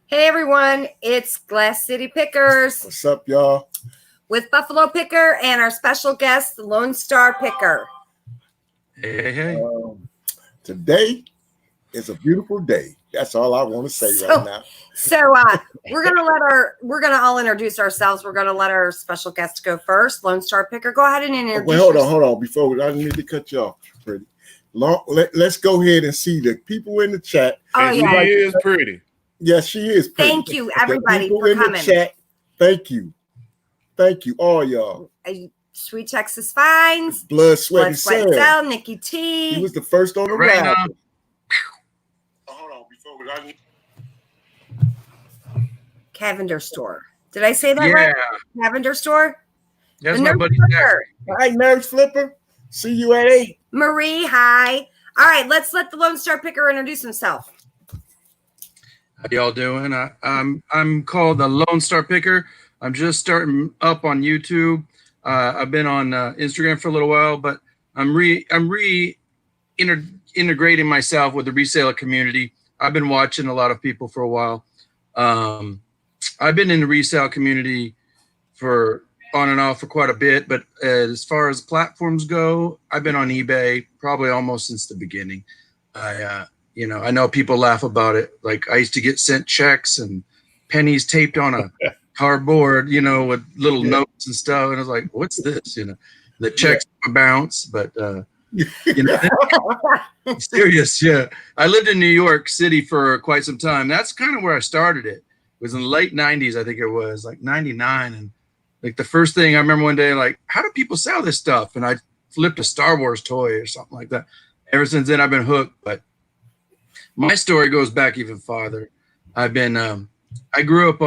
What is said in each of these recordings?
Hey everyone, it's Glass City Pickers. What's up, y'all? With Buffalo Picker and our special guest, the Lone Star Picker. Hey. Today is a beautiful day. That's all I want to say right now. So we're gonna all introduce ourselves. We're gonna let our special guest go first. Lone Star Picker, go ahead and introduce. Wait, hold on. Before I need to cut you off, pretty. Let's go ahead and see the people in the chat. Oh, yeah. She is pretty. Yes, she is pretty. Thank you, everybody, for coming. The chat, thank you, all y'all. Sweet Texas Finds, Blood, Sweat, and Cell. Nikki T. He was the first on the ride. Hold on, Cavender Store. Did I say that right? Cavender Store. That's my buddy. All right, Nerds Flipper. See you at 8. Marie, hi. All right, let's let the Lone Star Picker introduce himself. How y'all doing? I'm called the Lone Star Picker. I'm just starting up on YouTube. I've been on Instagram for a little while, but I'm integrating myself with the reseller community. I've been watching a lot of people for a while. I've been in the resale community for on and off for quite a bit, but as far as platforms go, I've been on eBay probably almost since the beginning. I know people laugh about it. Like I used to get sent checks and pennies taped on a cardboard, with little notes and stuff. And I was like, what's this? The checks bounce, but serious. Yeah. I lived in New York City for quite some time. That's kind of where I started it. It was in the late 90s. I think it was like 99. And like the first thing I remember one day, like, how do people sell this stuff? And I flipped a Star Wars toy or something like that. Ever since then, I've been hooked. But my story goes back even farther. I've been, I grew up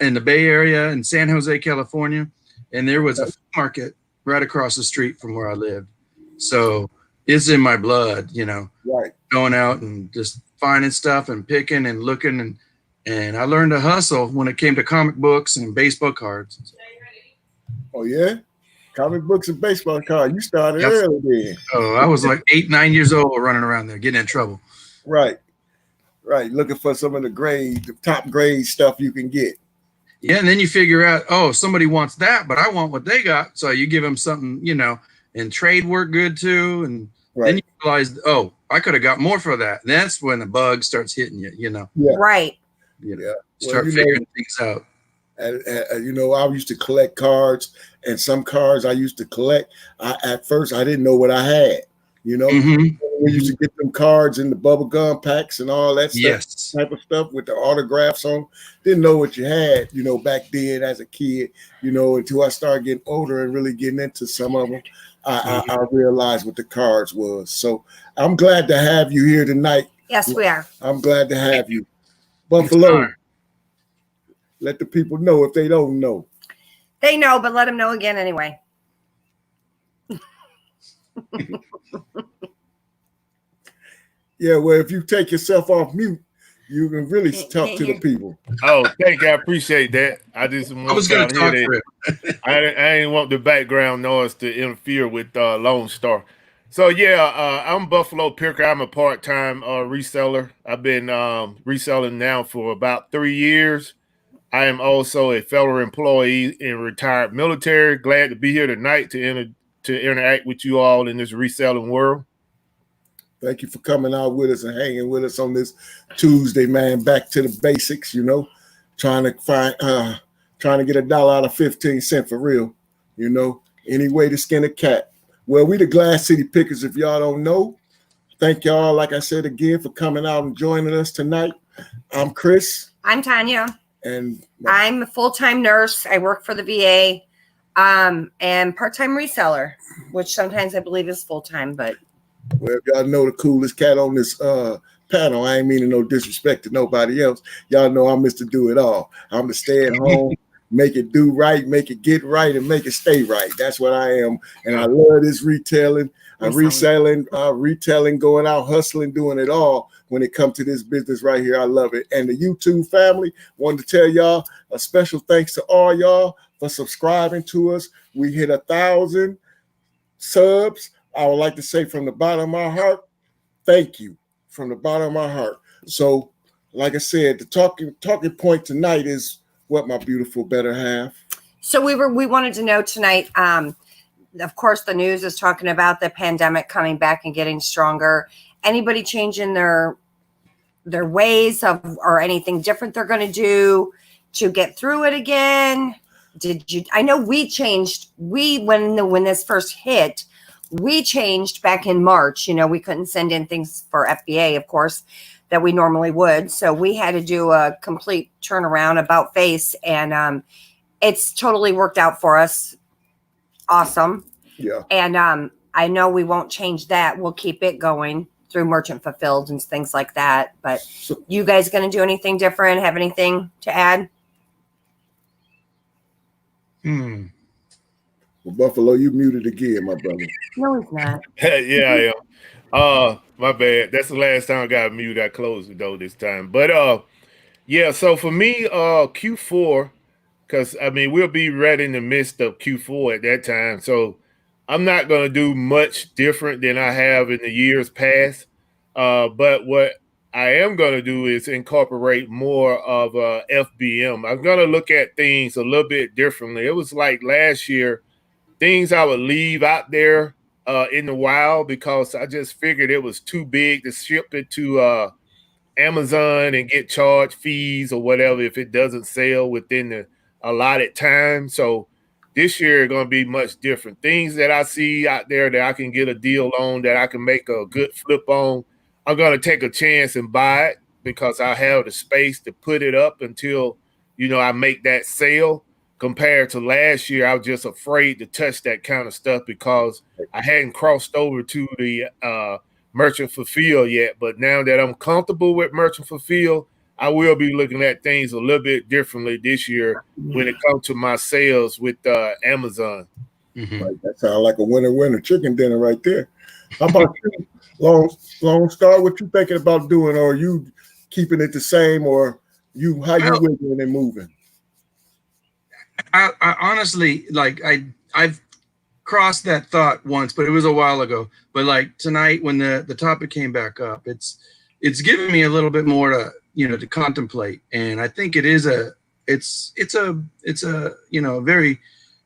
in the Bay Area in San Jose, California, and there was a flea market right across the street from where I lived. So it's in my blood, right. Going out and just finding stuff and picking and looking. And I learned to hustle when it came to comic books and baseball cards. Oh, yeah? Comic books and baseball cards. You started early then. Oh, I was like 8, 9 years old running around there, getting in trouble. Right. Looking for some of the top grade stuff you can get. Yeah, and then you figure out, somebody wants that, but I want what they got. So you give them something, and trade work good too. And then you realize, I could have got more for that. And that's when the bug starts hitting you, Yeah. Right. Start figuring things out. And I used to collect cards, and some cards I used to collect. At first, I didn't know what I had. We used to get them cards in the bubble gum packs and all that stuff, type of stuff with the autographs on. Didn't know what you had, back then as a kid, until I started getting older and really getting into some of them. I realized what the cards was. So I'm glad to have you here tonight. Yes, we are. I'm glad to have you. Buffalo, let the people know if they don't know. They know, but let them know again anyway. Yeah, well, if you take yourself off mute, you can really talk to the people. Oh, thank you. I appreciate that. I was going to talk for it. I didn't want the background noise to interfere with Lone Star. So, I'm Buffalo Picker. I'm a part-time reseller. I've been reselling now for about 3 years. I am also a federal employee in retired military. Glad to be here tonight to interact with you all in this reselling world. Thank you for coming out with us and hanging with us on this Tuesday, man. Back to the basics, trying to get $1 out of 15 cents for real, any way to skin a cat. Well, we the Glass City Pickers, if y'all don't know. Thank y'all, like I said again, for coming out and joining us tonight. I'm Chris. I'm Tanya. And I'm a full-time nurse. I work for the VA and part-time reseller, which sometimes I believe is full-time, but well, if y'all know the coolest cat on this panel, I ain't meaning no disrespect to nobody else. Y'all know I'm Mr. Do It All. I'm the stay at home, make it do right, make it get right, and make it stay right. That's what I am. And I love this retailing, going out, hustling, doing it all when it comes to this business right here. I love it. And the YouTube family, wanted to tell y'all a special thanks to all y'all for subscribing to us. We hit 1,000 subs. I would like to say from the bottom of my heart, thank you from the bottom of my heart. So, like I said, the talking point tonight is what, my beautiful better half. So we wanted to know tonight. Of course, the news is talking about the pandemic coming back and getting stronger. Anybody changing their ways of, or anything different they're going to do to get through it again? Did you? I know we changed. When this first hit, we changed back in March. You know, we couldn't send in things for FBA, of course, that we normally would. So we had to do a complete turnaround about face, and it's totally worked out for us. Awesome. Yeah. And I know we won't change that. We'll keep it going through merchant fulfilled and things like that. But you guys going to do anything different? Have anything to add? Well, Buffalo, you muted again, my brother. No, he's not. Yeah, I am. My bad. That's the last time I got muted. I closed it though this time. But yeah, so for me, Q4, because I mean we'll be right in the midst of Q4 at that time. So I'm not gonna do much different than I have in the years past. But what I am gonna do is incorporate more of FBM. I'm gonna look at things a little bit differently. It was like last year, things I would leave out there in the wild because I just figured it was too big to ship it to Amazon and get charged fees or whatever if it doesn't sell within the allotted time. So this year is going to be much different. Things that I see out there that I can get a deal on, that I can make a good flip on, I'm going to take a chance and buy it because I have the space to put it up until, you know, I make that sale. Compared to last year, I was just afraid to touch that kind of stuff because I hadn't crossed over to the merchant fulfill yet. But now that I'm comfortable with merchant fulfill, I will be looking at things a little bit differently this year when it comes to my sales with Amazon. Right, that sounds like a winner chicken dinner right there. How about you, Lone Star? What you thinking about doing, or are you keeping it the same, or how you wiggling and moving? I honestly, like, I've crossed that thought once, but it was a while ago. But like tonight, when the topic came back up, it's given me a little bit more to contemplate, and I think it is it's a very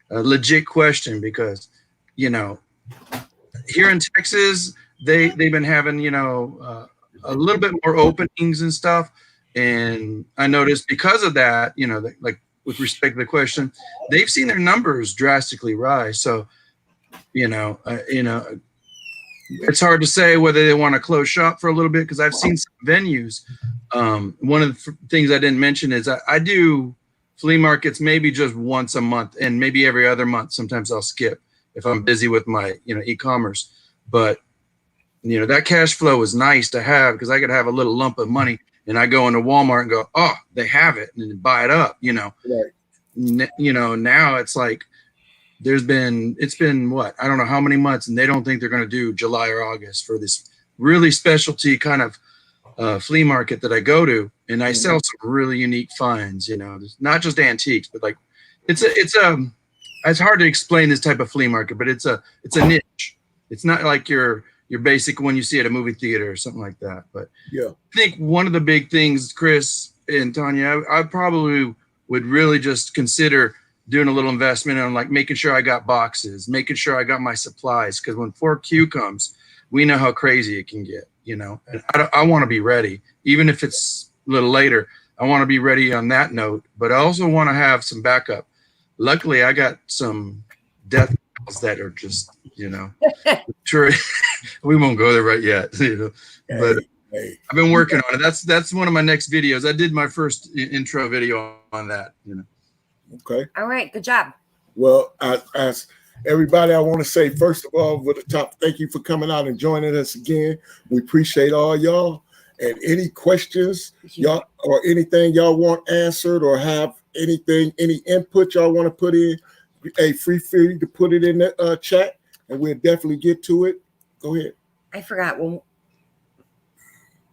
legit question because here in Texas they've been having a little bit more openings and stuff, and I noticed because of that, like with respect to the question, they've seen their numbers drastically rise. So it's hard to say whether they want to close shop for a little bit because I've seen some venues. One of the things I didn't mention is I do flea markets maybe just once a month and maybe every other month. Sometimes I'll skip if I'm busy with my e-commerce. But that cash flow is nice to have because I could have a little lump of money and I go into Walmart and go, oh, they have it, and then buy it up. Right. Now it's like it's been what, I don't know how many months, and they don't think they're going to do July or August for this really specialty kind of flea market that I go to, and I sell some really unique finds. Not just antiques, but like it's hard to explain this type of flea market, but it's a niche. It's not like your basic one you see at a movie theater or something like that. But yeah, I think one of the big things, Chris and Tanya, I probably would really just consider doing a little investment on like making sure I got boxes, making sure I got my supplies. Because when 4Q comes, we know how crazy it can get, and I want to be ready, even if it's a little later. I want to be ready on that note, but I also want to have some backup. Luckily, I got some death meals that are just, sure. We won't go there right yet, but I've been working on it. That's one of my next videos. I did my first intro video on that, Okay. All right. Good job. Well, as everybody, I want to say, first of all, with the top, thank you for coming out and joining us again. We appreciate all y'all. And any questions, y'all, or anything y'all want answered, or have anything, any input y'all want to put in, feel free to put it in the chat, and we'll definitely get to it. Go ahead. I forgot. Well,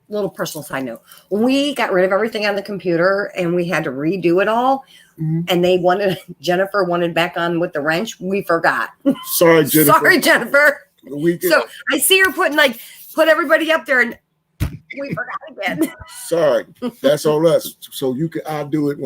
little personal side note. When we got rid of everything on the computer and we had to redo it all, and Jennifer wanted back on with the wrench, we forgot. Sorry, Jennifer. Sorry, Jennifer. So I see her put everybody up there, and We forgot again. Sorry, that's on us. So I'll do it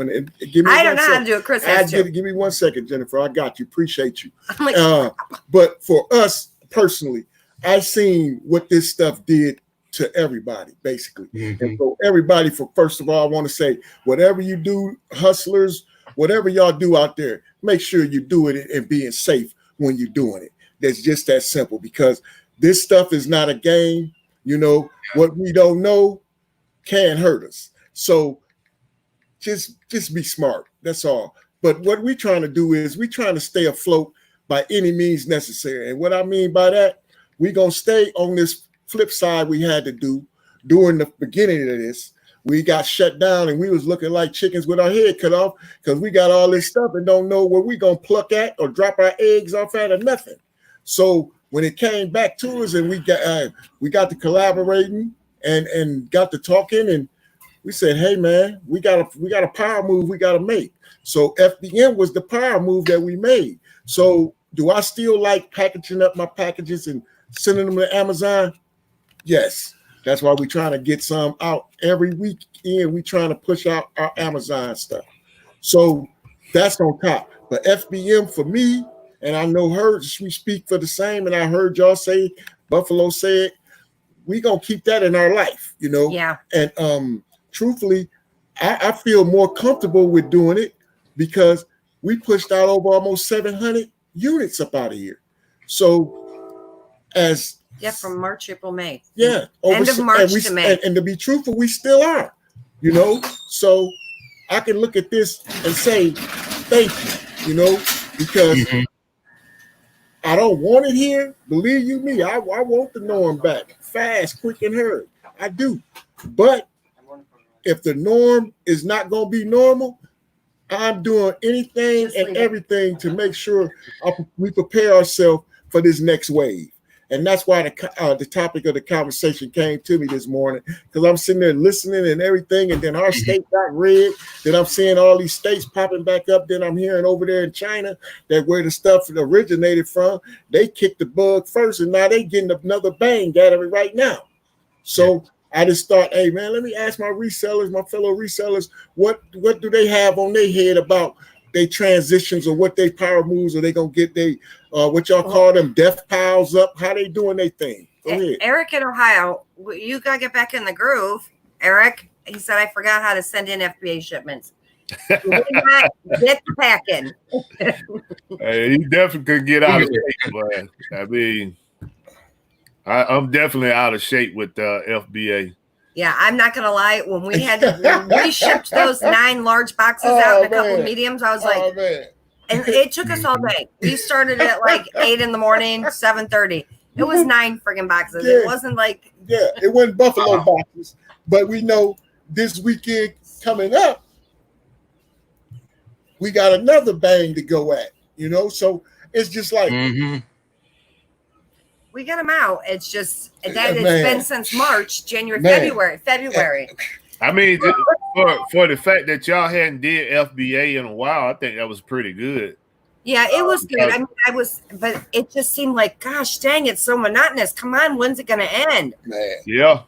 give me. I don't know how to do it. Chris has to. Give me 1 second, Jennifer. I got you. Appreciate you. I'm like, but for us personally, I seen what this stuff did to everybody, basically. And so everybody, first of all, I want to say, whatever you do, hustlers, whatever y'all do out there, make sure you do it and being safe when you're doing it. That's just that simple, because this stuff is not a game. You know, what we don't know can hurt us. So just be smart. That's all. But what we're trying to do is we're trying to stay afloat by any means necessary. And what I mean by that, we're going to stay on this flip side we had to do during the beginning of this. We got shut down and we was looking like chickens with our head cut off because we got all this stuff and don't know where we going to pluck at or drop our eggs off at or nothing. So when it came back to us and we got to collaborating and got to talking, and we said, hey man, we got a power move we got to make. So FBM was the power move that we made. So do I still like packaging up my packages and sending them to Amazon? Yes. That's why we're trying to get some out every weekend. We're trying to push out our Amazon stuff. So that's on top. But FBM for me, and I know we speak for the same, and I heard y'all say, Buffalo said, we gonna keep that in our life, you know? Yeah. And truthfully, I feel more comfortable with doing it because we pushed out over almost 700 units up out of here. So from March, April, May. Yeah. End of March to May. And to be truthful, we still are, you know? So I can look at this and say, thank you, you know, because I don't want it here. Believe you me, I want the norm back fast, quick, and hurry. I do. But if the norm is not going to be normal, I'm doing anything and everything to make sure we prepare ourselves for this next wave. And that's why the topic of the conversation came to me this morning, because I'm sitting there listening and everything. And then our state got red. Then I'm seeing all these states popping back up. Then I'm hearing over there in China that where the stuff originated from, they kicked the bug first. And now they getting another bang at it right now. So I just thought, hey, man, let me ask my resellers, my fellow resellers, what do they have on their head about they transitions or what they power moves, or they gonna get they what y'all call them death piles up? How they doing their thing? Go ahead. Eric in Ohio, you gotta get back in the groove. Eric, he said I forgot how to send in FBA shipments. Get packing. Hey, he definitely could get out of shape, but I mean, I'm definitely out of shape with FBA. Yeah, I'm not gonna lie. When we shipped those 9 large boxes out and a couple of mediums, I was like, and it took us all day. We started at like 8 in the morning, 7:30. It was 9 friggin' boxes. Yeah. It wasn't like it wasn't Buffalo boxes, but we know this weekend coming up, we got another bang to go at, you know. So it's just like we get them out. It's just that it's been since March, January, February. I mean, for the fact that y'all hadn't did FBA in a while, I think that was pretty good. Yeah, it was good. I mean, but it just seemed like, gosh, dang, it's so monotonous. Come on, when's it gonna end? Man. Yeah.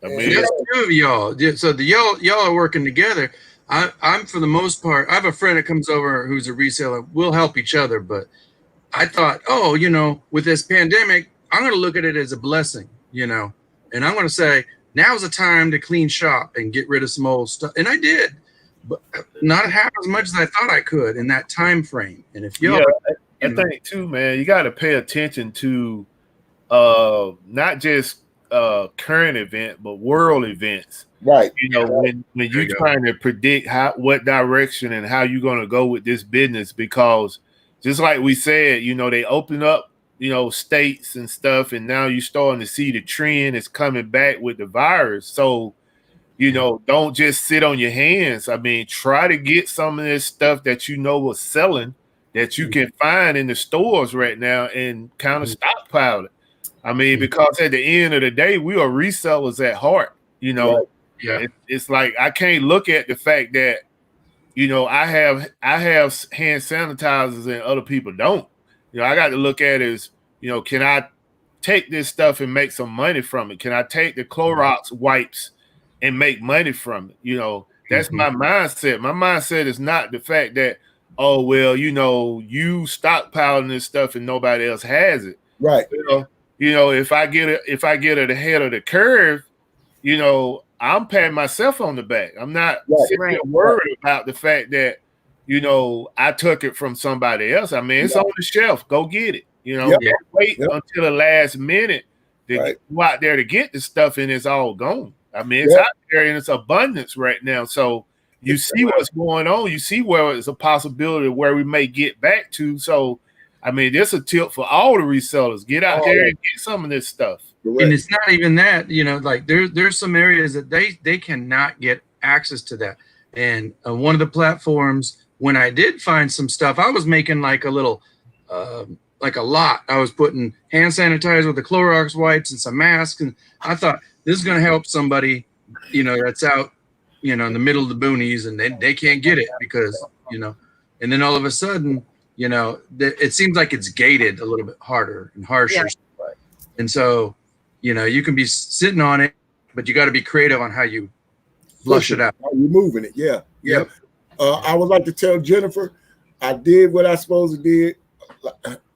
I mean, there's 2 of y'all. So y'all are working together. I'm for the most part. I have a friend that comes over who's a reseller. We'll help each other, but I thought, with this pandemic, I'm going to look at it as a blessing, and I'm going to say, now's the time to clean shop and get rid of some old stuff. And I did, but not half as much as I thought I could in that time frame. And if I think too, man, you got to pay attention to not just current event, but world events. Right. When you're trying to predict what direction and how you're going to go with this business, because just like we said, they open up, states and stuff, and now you're starting to see the trend is coming back with the virus. So, don't just sit on your hands. I mean, try to get some of this stuff that was selling that you can find in the stores right now and kind of stockpile it. I mean, because at the end of the day, we are resellers at heart, Right. Yeah. It's like I can't look at the fact that I have hand sanitizers and other people don't. I got to look at it as, can I take this stuff and make some money from it? Can I take the Clorox wipes and make money from it? You know, that's my mindset. My mindset is not the fact that, oh, well, you know, you stockpiling this stuff and nobody else has it. Right. You know, if I get it ahead of the curve, you know, I'm patting myself on the back. I'm not sitting there worried about the fact that, you know, I took it from somebody else. I mean, it's on the shelf. Go get it. You know, don't wait until the last minute to go out there to get the stuff and it's all gone. I mean, it's out there and it's abundance right now. So you see what's going on. You see where it's a possibility where we may get back to. So, I mean, this is a tip for all the resellers. Get out there and get some of this stuff. And it's not even that, you know, like there's some areas that they cannot get access to that. And one of the platforms, when I did find some stuff, I was making like a little, like a lot. I was putting hand sanitizer with the Clorox wipes and some masks. And I thought this is going to help somebody, you know, that's out, you know, in the middle of the boonies and they can't get it because, you know, and then all of a sudden, you know, it seems like it's gated a little bit harder and harsher. Yeah. And so, you know, you can be sitting on it, but you got to be creative on how you flush it out. How you moving it. Yeah. Yep. I would like to tell Jennifer, I did what I supposed to did.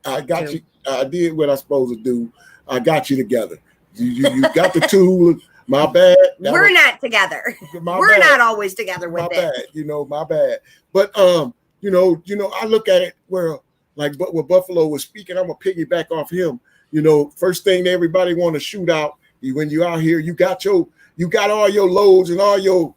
I got you. I did what I supposed to do. I got you together. You got the tool. My bad. We're not together. We're not always together with it. My bad. You know, my bad. But you know, I look at it where like what Buffalo was speaking. I'm gonna piggyback off him. You know, first thing that everybody want to shoot out when you out here, you got all your loads and all your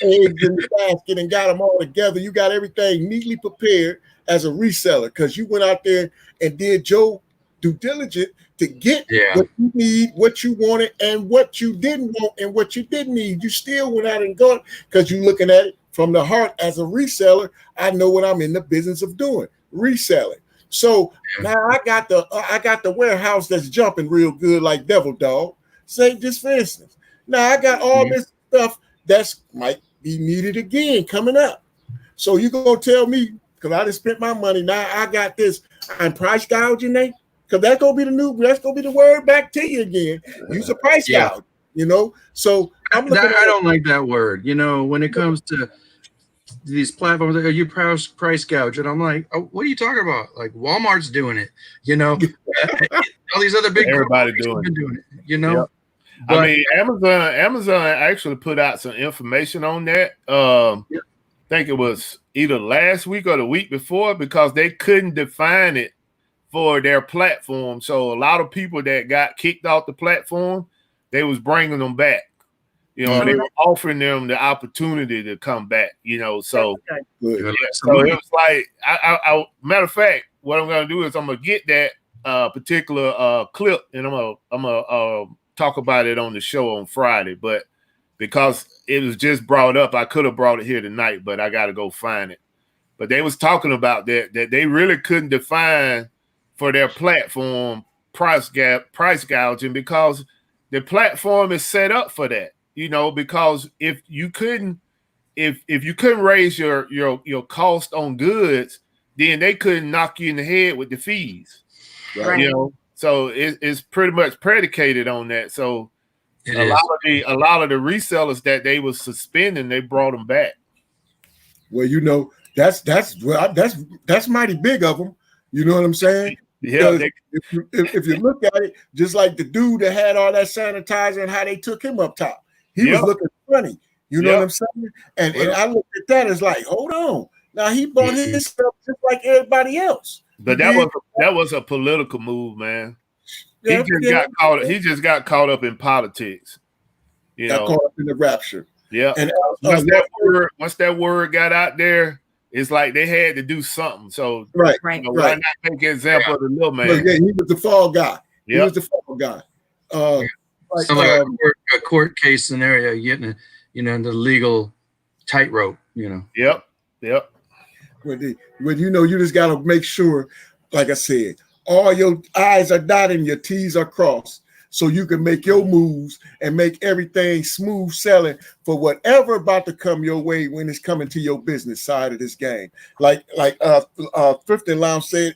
eggs in the basket and got them all together. You got everything neatly prepared as a reseller because you went out there and did your due diligence to get what you need, what you wanted, and what you didn't want and what you didn't need. You still went out and got because you're looking at it from the heart as a reseller. I know what I'm in the business of doing, reselling. So now I got the warehouse that's jumping real good like Devil Dog. Say just for instance. Now I got all this stuff that's might be needed again coming up. So you gonna tell me because I just spent my money. Now I got this. I'm price gouging, Nate. Because that's gonna be the word back to you again. Use a price gouge, you know. So I don't like that word. You know, when it comes to these platforms, are you price gouge? And I'm like, oh, what are you talking about? Like Walmart's doing it, you know. All these other big everybody doing it, you know. Yep. But, I mean, Amazon actually put out some information on that. I think it was either last week or the week before because they couldn't define it for their platform. So a lot of people that got kicked off the platform, they was bringing them back. You know, they were offering them the opportunity to come back, you know. So, so it was like, I matter of fact, what I'm going to do is I'm going to get that particular clip and I'm going to talk about it on the show on Friday. But because it was just brought up, I could have brought it here tonight, but I got to go find it. But they was talking about that they really couldn't define for their platform price gouging because the platform is set up for that. You know, because if you couldn't raise your cost on goods, then they couldn't knock you in the head with the fees. Right. You know, so it's pretty much predicated on that. So a lot of the resellers that they was suspending, they brought them back. Well, you know, that's mighty big of them. You know what I'm saying? Yeah. If you look at it, just like the dude that had all that sanitizer and how they took him up top. He was looking funny, you know what I'm saying? And I looked at that as like, hold on. Now he bought his stuff just like everybody else. But that was a political move, man. He just got caught up in politics. You know, caught up in the rapture. Yeah. And once that word got out there, it's like they had to do something. So right. Why not make an example of the little man? Yeah, he was the fall guy. He was the fall guy. A court case scenario, getting into legal tightrope, you know. Yep. When you know, you just got to make sure, like I said, all your I's are dotted and your T's are crossed, so you can make your moves and make everything smooth selling for whatever about to come your way when it's coming to your business side of this game. Like Thrift and Lounge said,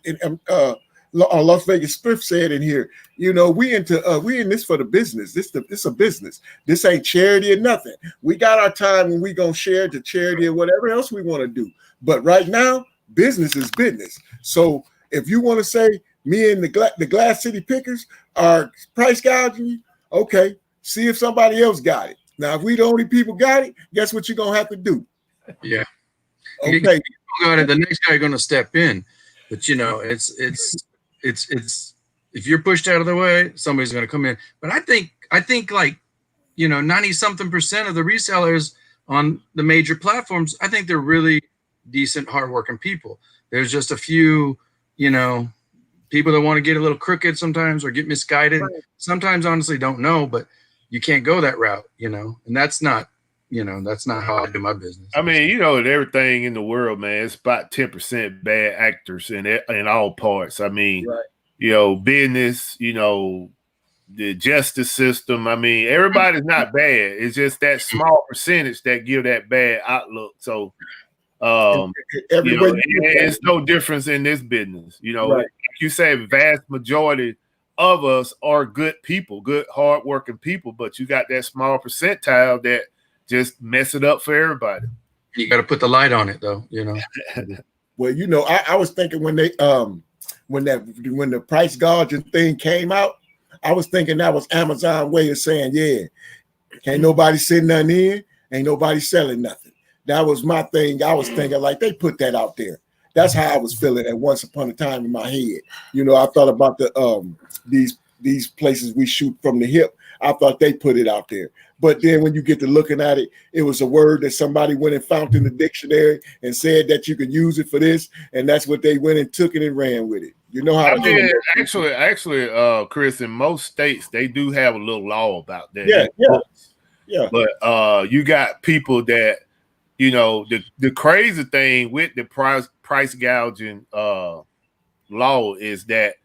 Las Vegas Spiff said in here, you know, we in this for the business. This a business. This ain't charity or nothing. We got our time when we gonna share to charity or whatever else we want to do. But right now, business is business. So if you want to say me and the Glass City Pickers are price gouging you, okay, see if somebody else got it. Now, if we the only people got it, guess what you're gonna have to do? Yeah. Okay. Got it. The next guy going to step in, but you know, it's if you're pushed out of the way, somebody's going to come in. But I think like, you know, 90-something% of the resellers on the major platforms, I think they're really decent, hardworking people. There's just a few, you know, people that want to get a little crooked sometimes or get misguided. Right. Sometimes honestly don't know, but you can't go that route, you know, and that's not how I do my business. I mean, you know, everything in the world, man, it's about 10% bad actors in all parts. I mean, right. You know, business, you know, the justice system. I mean, everybody's not bad. It's just that small percentage that give that bad outlook. So, you know, it's no difference in this business. You know, right. Like you say, vast majority of us are good people, good, hardworking people, but you got that small percentile that just mess it up for everybody. You got to put the light on it, though. You know. Well, you know, I was thinking when the price gouging thing came out, I was thinking that was Amazon way of saying, yeah, can't nobody send nothing in, ain't nobody selling nothing. That was my thing. I was thinking like they put that out there. That's how I was feeling at once upon a time in my head. You know, I thought about the these places we shoot from the hip. I thought they put it out there. But then when you get to looking at it, it was a word that somebody went and found in the dictionary and said that you could use it for this. And that's what they went and took it and ran with it. You know how I mean, actually, Chris, in most states, they do have a little law about that. Yeah. But you got people that, you know, the crazy thing with the price gouging law is that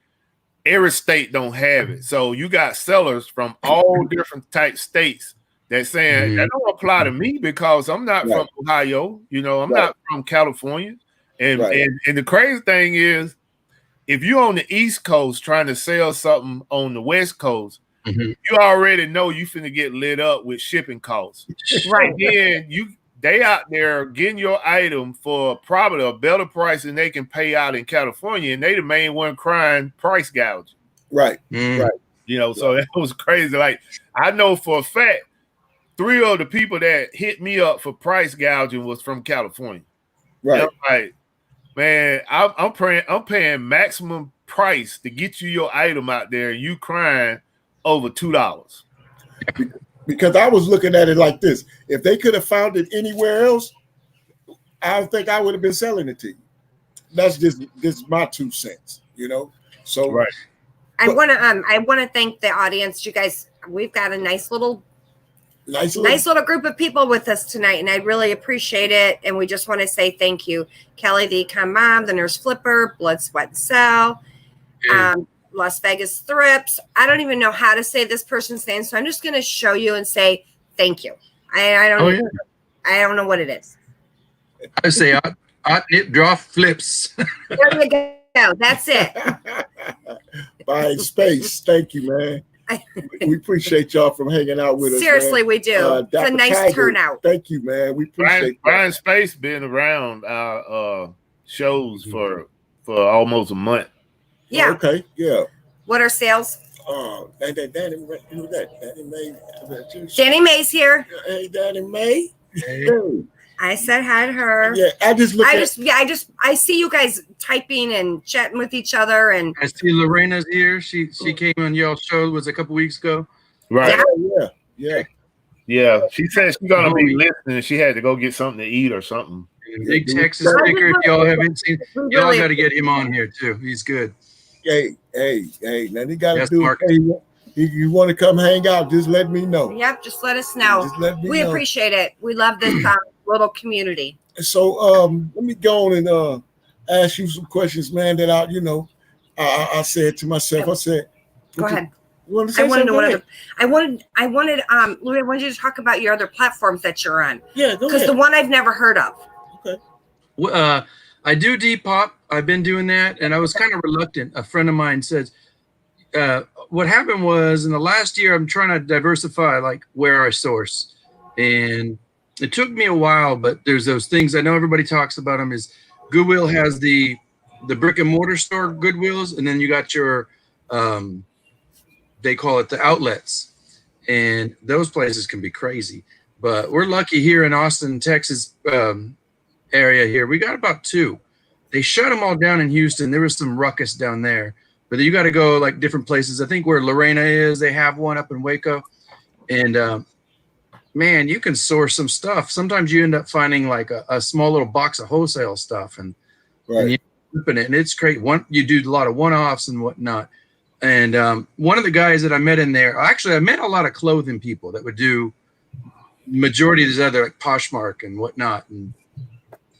every state don't have it. So you got sellers from all different type states that saying that don't apply to me because I'm not from Ohio, you know, I'm not from California. And the crazy thing is, if you're on the East Coast trying to sell something on the West Coast, you already know you finna get lit up with shipping costs. Right. And then they out there getting your item for probably a better price than they can pay out in California, and they the main one crying price gouging. Right. Right. You know, so that was crazy. Like, I know for a fact, 3 of the people that hit me up for price gouging was from California. Right. And I'm like, man, I'm paying maximum price to get you your item out there, and you crying over $2. Because I was looking at it like this. If they could have found it anywhere else, I don't think I would have been selling it to you. That's just my 2 cents, you know? So right. I want to thank the audience. You guys, we've got a nice little group of people with us tonight, and I really appreciate it. And we just want to say thank you. Kelly, the Econ Mom, the Nurse Flipper, Blood, Sweat, and Cell, Las Vegas Thrips. I don't even know how to say this person's name, so I'm just going to show you and say thank you. I don't know what it is. I say I knit draw flips. There you go. That's it. Buying space. Thank you, man. We appreciate y'all from hanging out with us. Seriously, we do. It's a nice turnout. Thank you, man. We appreciate Brian Space been around our shows for almost a month. Yeah. Oh, okay. Yeah. What are sales? Danny May. Danny May's here. Hey, Danny May. Hey. I said hi to her. Yeah, I see you guys typing and chatting with each other, and I see Lorena's here. She came on y'all's show a couple weeks ago. Right. Yeah. She said she's gonna be listening. She had to go get something to eat or something. Big Texas speaker. If y'all haven't seen, y'all got to get him on here too. He's good. Hey. Now you got to do it. Hey, you want to come hang out? Just let me know. Yep. Just let us know. We appreciate it. We love this little community. So let me go on and ask you some questions, man. That I said to myself. I said, go ahead. I wanted you to talk about your other platforms that you're on. Yeah, go ahead. Because the one I've never heard of. Okay. I do Depop. I've been doing that, and I was kind of reluctant. A friend of mine says, what happened was in the last year, I'm trying to diversify like where I source. And it took me a while, but there's those things. I know everybody talks about them is Goodwill has the brick and mortar store Goodwills, and then you got your, they call it the outlets. And those places can be crazy. But we're lucky here in Austin, Texas area here. We got about 2. They shut them all down in Houston. There was some ruckus down there. But you got to go like different places. I think where Lorena is, they have one up in Waco. And man, you can source some stuff. Sometimes you end up finding like a small little box of wholesale stuff and you open it, and it's great. You do a lot of one-offs and whatnot. And one of the guys that I met in there, actually, I met a lot of clothing people that would do majority of these other like Poshmark and whatnot.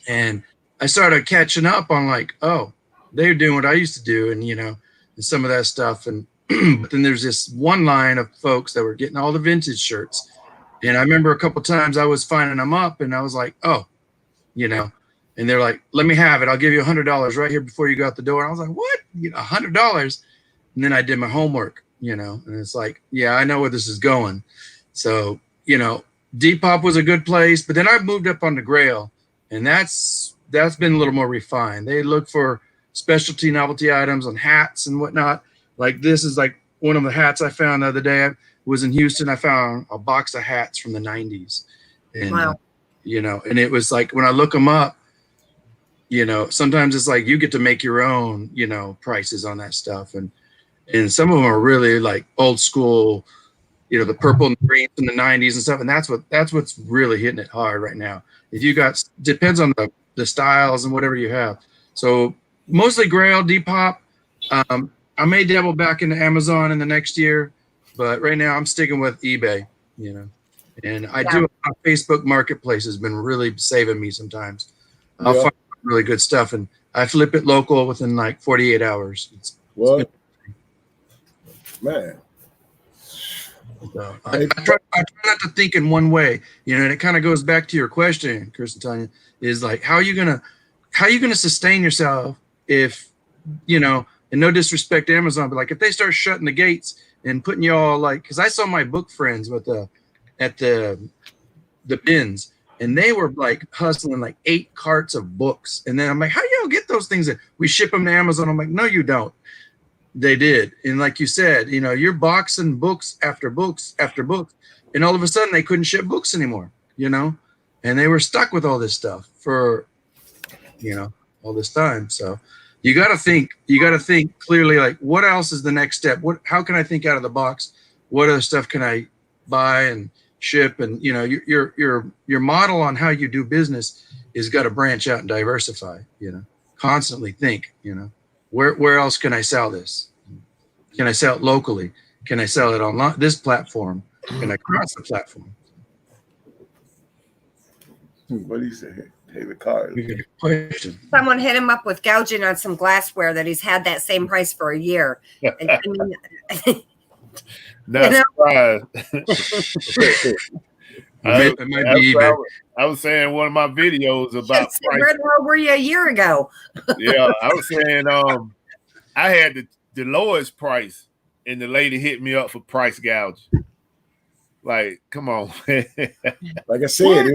And I started catching up on like, oh, they're doing what I used to do, and and some of that stuff. And but then there's this one line of folks that were getting all the vintage shirts. And I remember a couple times I was finding them up, and I was like, oh, and they're like, let me have it. I'll give you $100 right here before you go out the door. And I was like, what? $100? And then I did my homework, and it's like, yeah, I know where this is going. So, Depop was a good place, but then I moved up onto Grail, and that's been a little more refined. They look for specialty novelty items on hats and whatnot. Like this is like one of the hats I found the other day. I was in Houston. I found a box of hats from the 90s. And, wow. And it was like, when I look them up, sometimes it's like you get to make your own, prices on that stuff. And some of them are really like old school, the purple and green from the 90s and stuff. And that's what's really hitting it hard right now. If you depends on the styles and whatever you have. So mostly Grail, Depop. I may dabble back into Amazon in the next year, but right now I'm sticking with eBay, and I do Facebook Marketplace has been really saving me sometimes. I'll find really good stuff, and I flip it local within like 48 hours. Man. So I try not to think in one way, and it kind of goes back to your question, Chris and Tanya, is like, how are you gonna sustain yourself if, and no disrespect to Amazon, but like if they start shutting the gates and putting you all like, because I saw my book friends at the bins, and they were like hustling like 8 carts of books, and then I'm like, how do y'all get those things? We ship them to Amazon. I'm like, no, you don't. They did. And like you said, you're boxing books after books after books. And all of a sudden they couldn't ship books anymore, and they were stuck with all this stuff for, all this time. So you got to think clearly, like what else is the next step? How can I think out of the box? What other stuff can I buy and ship? And, your model on how you do business is got to branch out and diversify, constantly think, where else can I sell this? Can I sell it locally? Can I sell it on this platform? Can I cross the platform? What do you say? Hey, the card. Question. Someone hit him up with gouging on some glassware that he's had that same price for a year. And, Not surprised. It might be eBay. I was saying one of my videos about where the hell were you a year ago? Yeah, I was saying I had the lowest price, and the lady hit me up for price gouge. Like, come on. Like I said,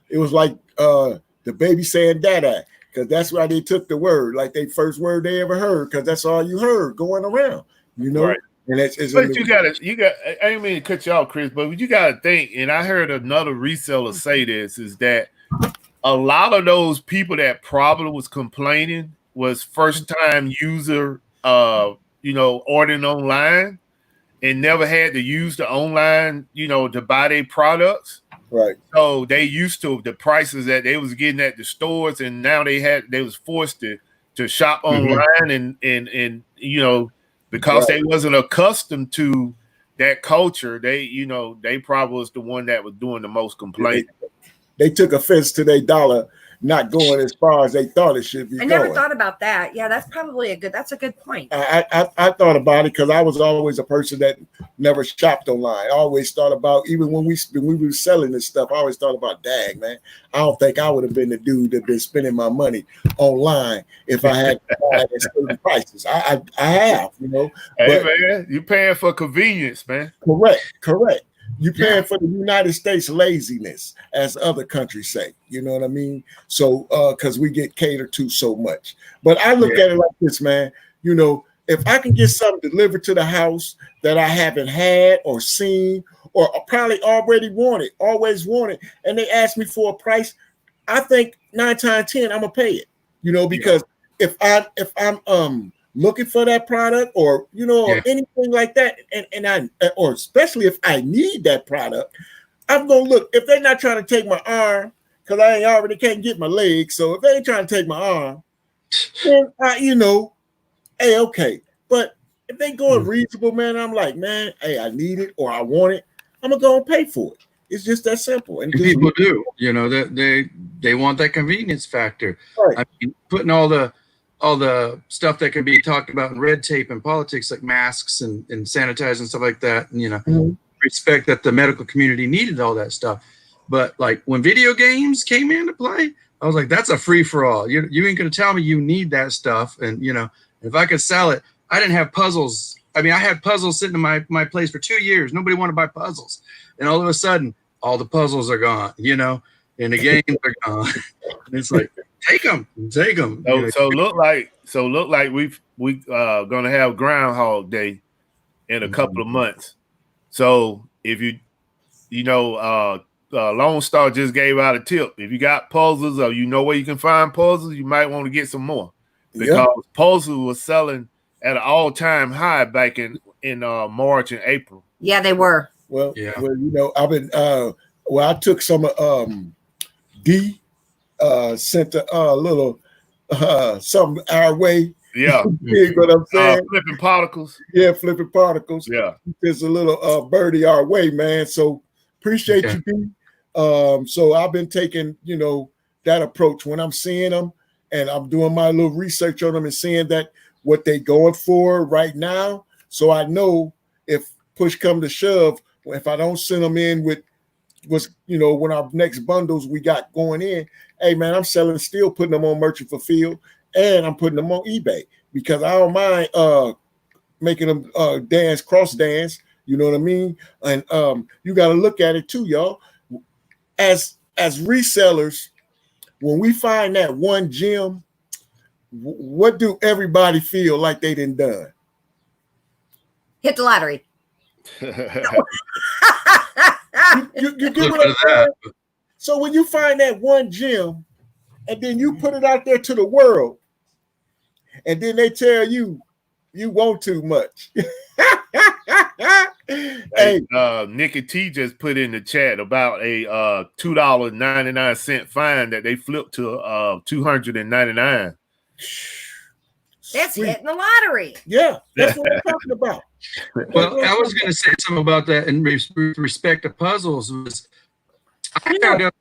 it was like the baby saying dada, because that's why they took the word, like they first word they ever heard, because that's all you heard going around, Right. And it's but you got. I didn't mean to cut you off, Chris, but you got to think, and I heard another reseller say this, is that a lot of those people that probably was complaining was first time user, ordering online and never had to use the online, to buy their products. Right. So they used to the prices that they was getting at the stores, and now they was forced to shop online and because they wasn't accustomed to that culture, they probably was the one that was doing the most complaining. they took offense to their dollar not going as far as they thought it should be I going. never thought about that. Yeah, that's probably that's a good point. I thought about it because I was always a person that never shopped online. I always thought about, even when we were selling this stuff, I always thought about, dang, man, I don't think I would have been the dude that been spending my money online if I had to buy at certain prices. I have, you know. Hey, man, you paying for convenience, man. Correct. You paying for the United States laziness, as other countries say. You know what I mean? So, because we get catered to so much. But I look at it like this, man. You know, if I can get something delivered to the house that I haven't had or seen or probably always wanted, and they ask me for a price, I think 9 times 10 I'm gonna pay it. You know, because if I'm looking for that product or, you know, or anything like that, or especially if I need that product, I'm gonna look. If they're not trying to take my arm, because I already can't get my leg, so if they ain't trying to take my arm, then you know, hey, okay. But if they going reasonable, man, I'm like, man, hey, I need it or I want it, I'm gonna go and pay for it. It's just that simple. And people do, you know, that they want that convenience factor. Right. I mean, putting all the stuff that can be talked about in red tape and politics, like masks and sanitizer and stuff like that, and, you know, respect that the medical community needed all that stuff. But like when video games came into play, I was like, that's a free for all. You ain't gonna tell me you need that stuff. And, you know, if I could sell it, I didn't have puzzles. I mean, I had puzzles sitting in my place for 2 years. Nobody wanted to buy puzzles. And all of a sudden, all the puzzles are gone, you know, and the games are gone. And it's like, take them. So, you know, so look like we gonna have Groundhog Day in a couple of months. So if you know, Lone Star just gave out a tip. If you got puzzles or you know where you can find puzzles, you might want to get some more, because puzzles was selling at an all-time high back in March and April. Yeah, they were. Well, you know, I've been I took some D sent a little something our way. Yeah. You know what I'm saying? Flipping particles. Yeah, flipping particles. Yeah. There's a little birdie our way, man. So appreciate you, D. So I've been taking, you know, that approach when I'm seeing them, and I'm doing my little research on them and seeing that what they going for right now. So I know if push come to shove, if I don't send them in with what's, you know, when our next bundles we got going in, hey man, I'm still putting them on Merchant Fulfilled, and I'm putting them on eBay, because I don't mind making them cross dance, you know what I mean? And you got to look at it too, y'all. As resellers, when we find that one gem, what do everybody feel like they done? Hit the lottery. You get what I'm saying? So when you find that one gem and then you put it out there to the world, and then they tell you you want too much. Hey, Nikki T just put in the chat about a $2.99 fine that they flipped to $299. That's hitting the lottery. Yeah, that's what I'm talking about. Well, I was going to say something about that in respect to puzzles. I found out,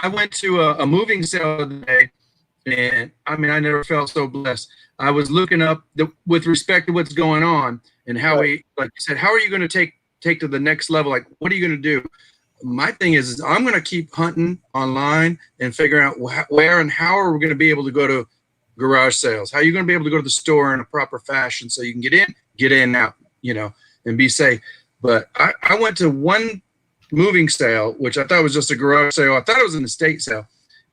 I went to a moving sale today, and I mean, I never felt so blessed. I was looking up with respect to what's going on and how like you said, how are you going to take to the next level? Like, what are you going to do? My thing is I'm going to keep hunting online and figuring out where and how are we going to be able to go to garage sales? How are you going to be able to go to the store in a proper fashion so you can get in out, you know, and be safe? But I went to one moving sale, which I thought was just a garage sale. I thought it was an estate sale.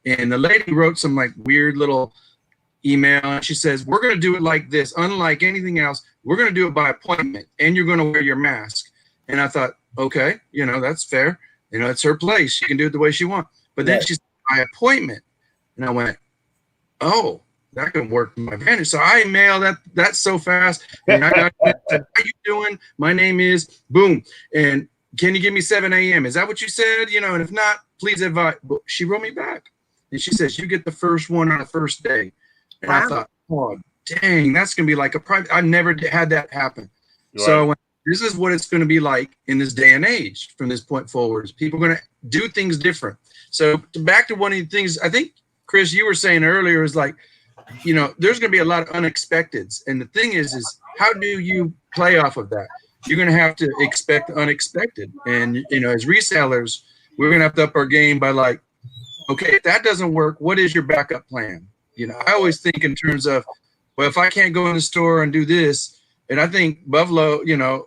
And the lady wrote some like weird little email, and she says, we're going to do it like this. Unlike anything else, we're going to do it by appointment, and you're going to wear your mask. And I thought, okay, you know, that's fair. You know, it's her place. She can do it the way she wants. But then she said, by appointment. And I went, oh, that can work to my advantage. So I mailed that so fast. And I got said, how you doing? My name is boom. And can you give me 7 a.m.? Is that what you said? You know, and if not, please advise. But she wrote me back. And she says, you get the first one on the first day. And I thought, oh, dang, that's going to be like a private. I never had that happen. Right. So this is what it's going to be like in this day and age from this point forward. People are going to do things different. So back to one of the things I think, Chris, you were saying earlier is like, you know, there's going to be a lot of unexpecteds. And the thing is how do you play off of that? You're going to have to expect unexpected. And, you know, as resellers, we're going to have to up our game by like, okay, if that doesn't work, what is your backup plan? You know, I always think in terms of, well, if I can't go in the store and do this, and I think Buffalo, you know,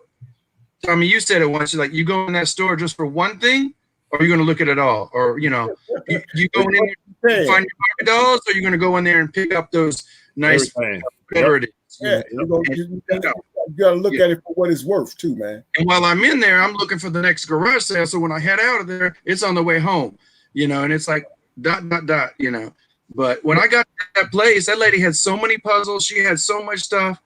Tommy, you said it once, like you go in that store just for one thing, or are you going to look at it all? Or, you know, you going in there to find your $5, or you're going to go in there and pick up those nice you got to look at it for what it's worth too, man. And while I'm in there, I'm looking for the next garage sale. So when I head out of there, it's on the way home, you know, and it's like ... you know. But when I got to that place, that lady had so many puzzles. She had so much stuff,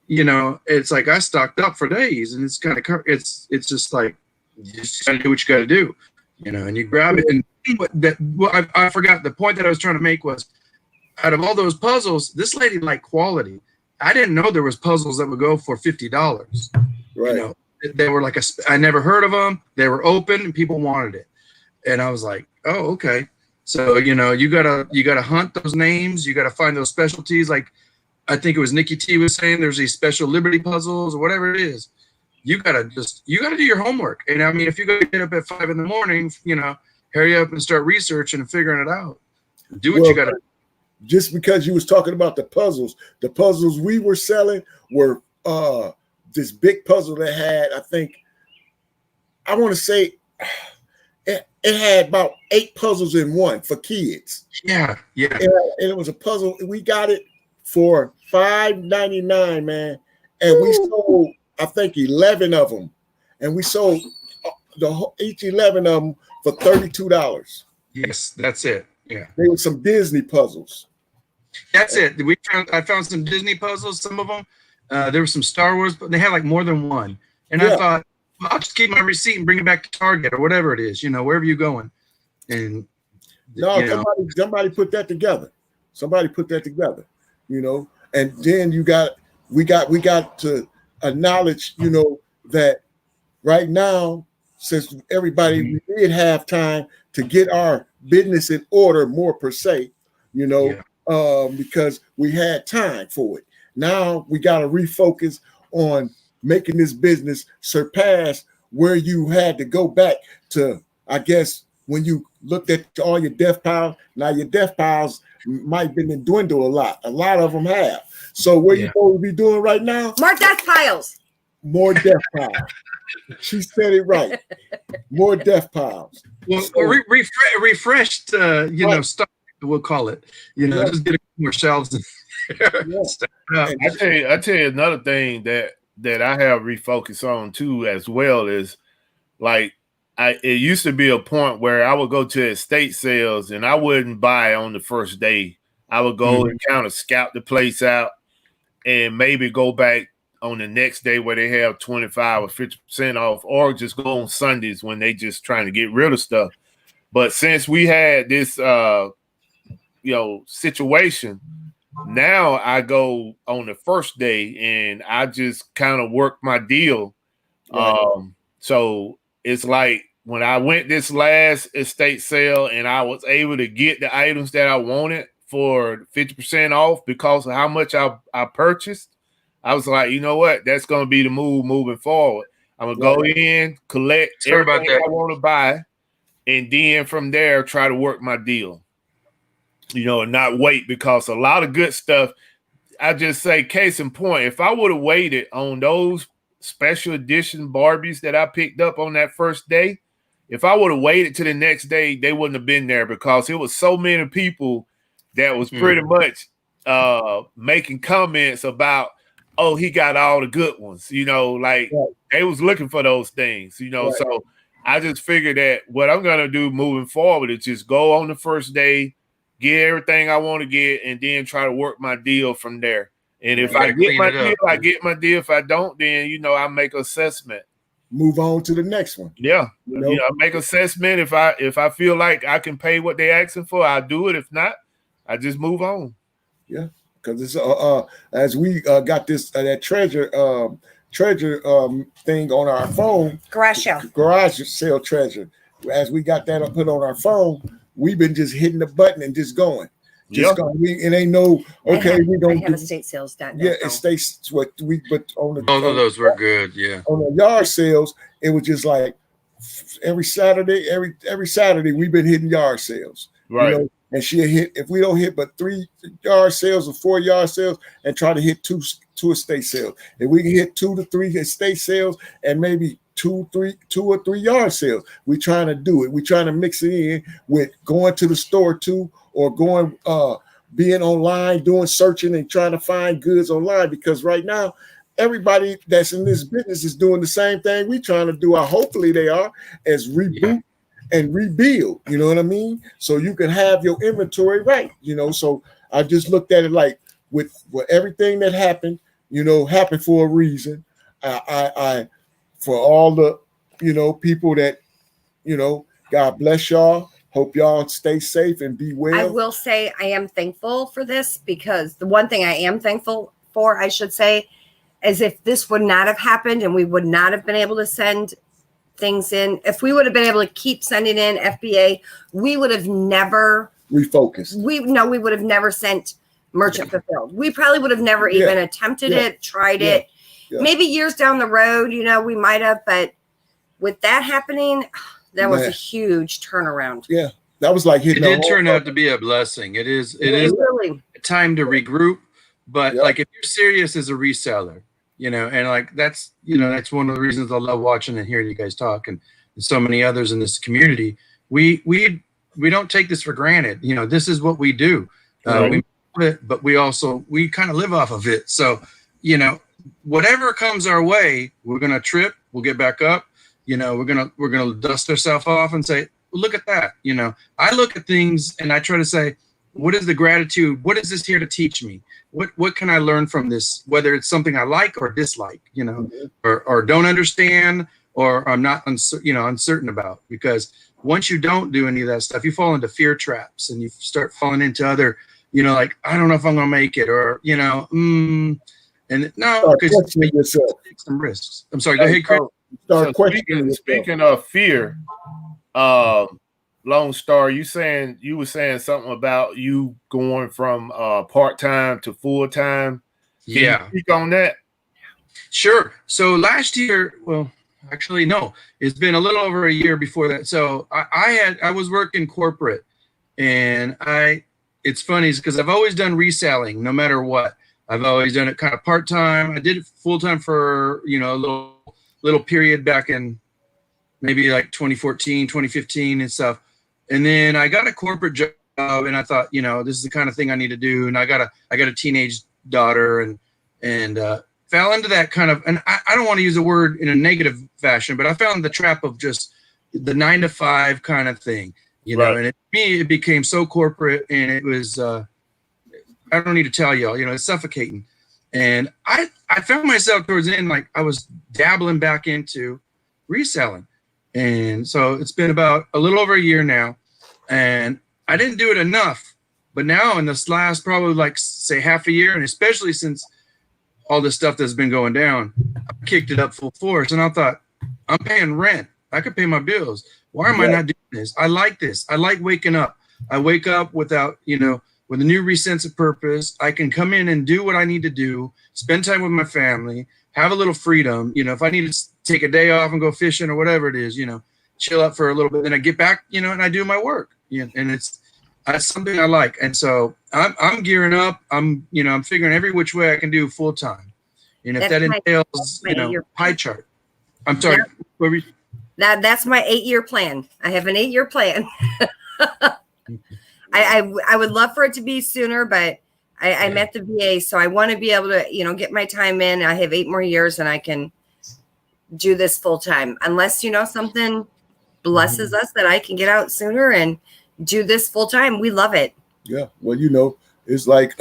you know, it's like I stocked up for days, and it's kind of, it's just like, you just got to do what you got to do, you know, and you grab it. And I forgot the point that I was trying to make was, out of all those puzzles, this lady liked quality. I didn't know there was puzzles that would go for $50. Right. You know, they were like I never heard of them. They were open and people wanted it. And I was like, oh, okay. So, you know, you gotta hunt those names. You gotta find those specialties. Like I think it was Nikki T was saying, there's these special Liberty puzzles or whatever it is. You gotta do your homework. And I mean, if you gotta get up at 5 a.m, you know, hurry up and start researching and figuring it out. Do what you gotta do. Just because you was talking about the puzzles we were selling were this big puzzle that had, I think, I want to say it had about 8 puzzles in one for kids. Yeah. And it was a puzzle. We got it for $5.99, man. And we sold, I think, 11 of them. And we sold each 11 of them for $32. Yes, that's it. Yeah. They were some Disney puzzles. That's it. I found some Disney puzzles, some of them. There were some Star Wars, but they had like more than one. And I thought, well, I'll just keep my receipt and bring it back to Target or whatever it is, you know, wherever you're going. And somebody put that together. You know, and then we got to acknowledge, you know, that right now, since everybody we did have time to get our business in order more per se, you know, because we had time for it. Now we got to refocus on making this business surpass where you had to go back to, I guess, when you looked at all your death piles. Now your death piles might have been dwindle a lot. A lot of them have. So what you supposed to be doing right now? More death piles. More death piles. She said it right. More death piles. Well, refreshed, you know, stuff. We'll call it. You know, just get a few more shelves. I tell you another thing that I have refocused on too, as well, is like it used to be a point where I would go to estate sales and I wouldn't buy on the first day. I would go and kind of scout the place out and maybe go back on the next day where they have 25 or 50% off, or just go on Sundays when they just trying to get rid of stuff. But since we had this situation, now I go on the first day and I just kind of work my deal. Right. So it's like when I went this last estate sale and I was able to get the items that I wanted for 50% off because of how much I purchased, I was like, you know what? That's going to be the move moving forward. I'm going to go in, collect everything I want to buy, and then from there, try to work my deal. You know, and not wait, because a lot of good stuff, I just say, case in point, if I would have waited on those special edition Barbies that I picked up on that first day, if I would have waited to the next day, they wouldn't have been there, because it was so many people that was pretty much making comments about, oh, he got all the good ones, you know, like they was looking for those things, you know. So I just figured that what I'm going to do moving forward is just go on the first day, get everything I want to get, and then try to work my deal from there. And if I get my deal, I get my deal. If I don't, then, you know, I make assessment. Move on to the next one. Yeah. You know, I make assessment. If I feel like I can pay what they asking for, I'll do it. If not, I just move on. Yeah. Because it's as we got this that treasure thing on our phone, garage sale treasure, as we got that put on our phone, we've been just hitting the button and just going. Just going. It ain't no okay. We don't have estate sales done. Yeah, estate what we but on the both of those were good. Yeah, on the yard sales, it was just like every Saturday we've been hitting yard sales. Right. You know, and she'll hit if we don't hit but 3 yard sales or 4 yard sales and try to hit two estate sales. If we can hit 2 to 3 estate sales and maybe 2 or 3 yard sales, we trying to do it. We trying to mix it in with going to the store too, or going being online, doing searching and trying to find goods online, because right now everybody that's in this business is doing the same thing we trying to do. Hopefully they are, as reboot and rebuild. You know what I mean? So you can have your inventory right. You know, so I just looked at it like with everything that happened, you know, happened for a reason. I for all the, you know, people that, you know, God bless y'all. Hope y'all stay safe and be well. I will say I am thankful for this, because the one thing I am thankful for, I should say, is if this would not have happened and we would not have been able to send things in, if we would have been able to keep sending in FBA, we would have never refocused. We would have never sent merchant fulfilled. We probably would have never even attempted it, tried it. Maybe years down the road, you know, we might have, but with that happening, that was a huge turnaround. Yeah, that was like hitting. It did turn out to be a blessing. It is really a time to regroup, but like if you're serious as a reseller, you know, and like that's one of the reasons I love watching and hearing you guys talk, and so many others in this community. We don't take this for granted. You know, this is what we do. We it, but we kind of live off of it. So, you know, whatever comes our way, we're gonna trip. We'll get back up. You know, we're gonna dust ourselves off and say, well, look at that. You know, I look at things and I try to say, what is the gratitude? What is this here to teach me? What can I learn from this? Whether it's something I like or dislike, you know, or don't understand, or I'm not uncertain about. Because once you don't do any of that stuff, you fall into fear traps and you start falling into other, you know, like, I don't know if I'm gonna make it, or you know, and no, because you take some risks. I'm sorry. Go ahead, Chris. So speaking of fear, Lone Star, you were saying something about you going from part-time to full-time. Can you speak on that? Sure. So last year, well, actually no, it's been a little over a year before that. So I was working corporate, and it's funny because I've always done reselling no matter what. I've always done it kind of part-time. I did it full-time for, you know, a little period back in maybe like 2014, 2015 and stuff. And then I got a corporate job, and I thought, you know, this is the kind of thing I need to do. And I got a teenage daughter, and fell into that kind of, and I don't want to use the word in a negative fashion, but I found the trap of just the 9 to 5 kind of thing, you know, and it became so corporate, and it was, I don't need to tell y'all, you know, it's suffocating. And I found myself towards the end, like I was dabbling back into reselling. And so it's been about a little over a year now, and I didn't do it enough. But now in this last probably like say half a year, and especially since all this stuff that's been going down, I kicked it up full force. And I thought, I'm paying rent. I could pay my bills. Why am I not doing this? I like this. I like waking up. I wake up without, you know, with a new sense of purpose. I can come in and do what I need to do, spend time with my family, have a little freedom. You know, if I need to take a day off and go fishing or whatever it is, you know, chill up for a little bit, then I get back, you know, and I do my work. You know, and that's something I like. And so I'm gearing up. I'm figuring every which way I can do full time. And if that entails, you know, pie chart. I'm sorry. That's my 8-year plan. I have an 8-year plan. I would love for it to be sooner, but I'm at the VA, so I want to be able to, you know, get my time in. I have 8 more years, and I can do this full time, unless, you know, something blesses us that I can get out sooner and do this full time. We love it. Yeah. Well, you know, it's like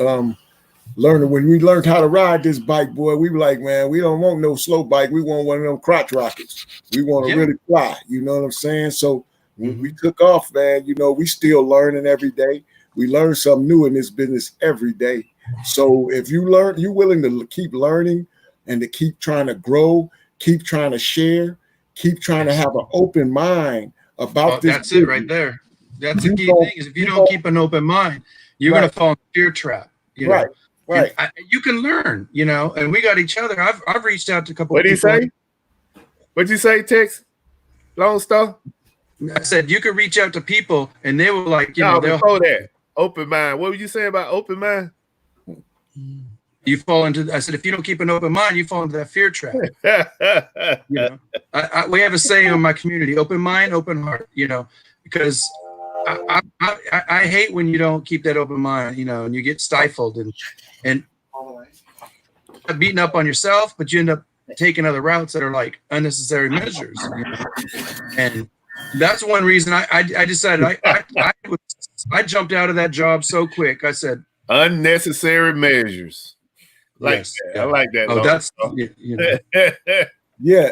learning, when we learned how to ride this bike, boy, we were like, man, we don't want no slow bike. We want one of them crotch rockets. We want to really fly. You know what I'm saying? So when we took off, man, you know, we still learning every day. We learn something new in this business every day. So if you're willing to keep learning and to keep trying to grow, keep trying to share, keep trying to have an open mind about this. That's it right there. That's the key thing is if you don't keep an open mind, you're going to fall in the fear trap. You know? Right. You can learn, you know, and we got each other. I've reached out to a couple of people. What did he say? What'd you say, Tex? Lone Star? I said you could reach out to people and they were like, you know, before that, open mind. What would you say about open mind? You fall into, I said, if you don't keep an open mind, you fall into that fear trap. You know, we have a saying in my community, open mind, open heart, you know, because I hate when you don't keep that open mind, you know, and you get stifled and beating up on yourself, but you end up taking other routes that are like unnecessary measures. You know? And that's one reason I decided I jumped out of that job so quick. I said, unnecessary measures. Yes, I like that. Oh, that's you know. yeah.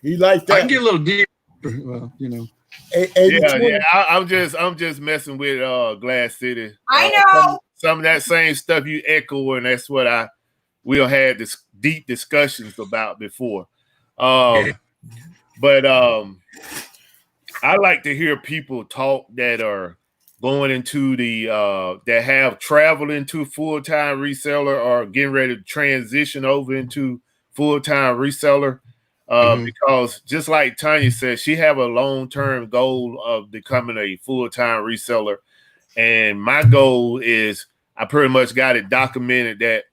He liked that. I can get a little deeper. Well, you know. I'm just messing with Glass City. I know some of that same stuff you echo, and that's what we'll have this deep discussions about before. But I like to hear people talk that are going into that have traveled into full-time reseller or getting ready to transition over into full-time reseller. Because just like Tanya said, she have a long-term goal of becoming a full-time reseller. And my goal is I pretty much got it documented that,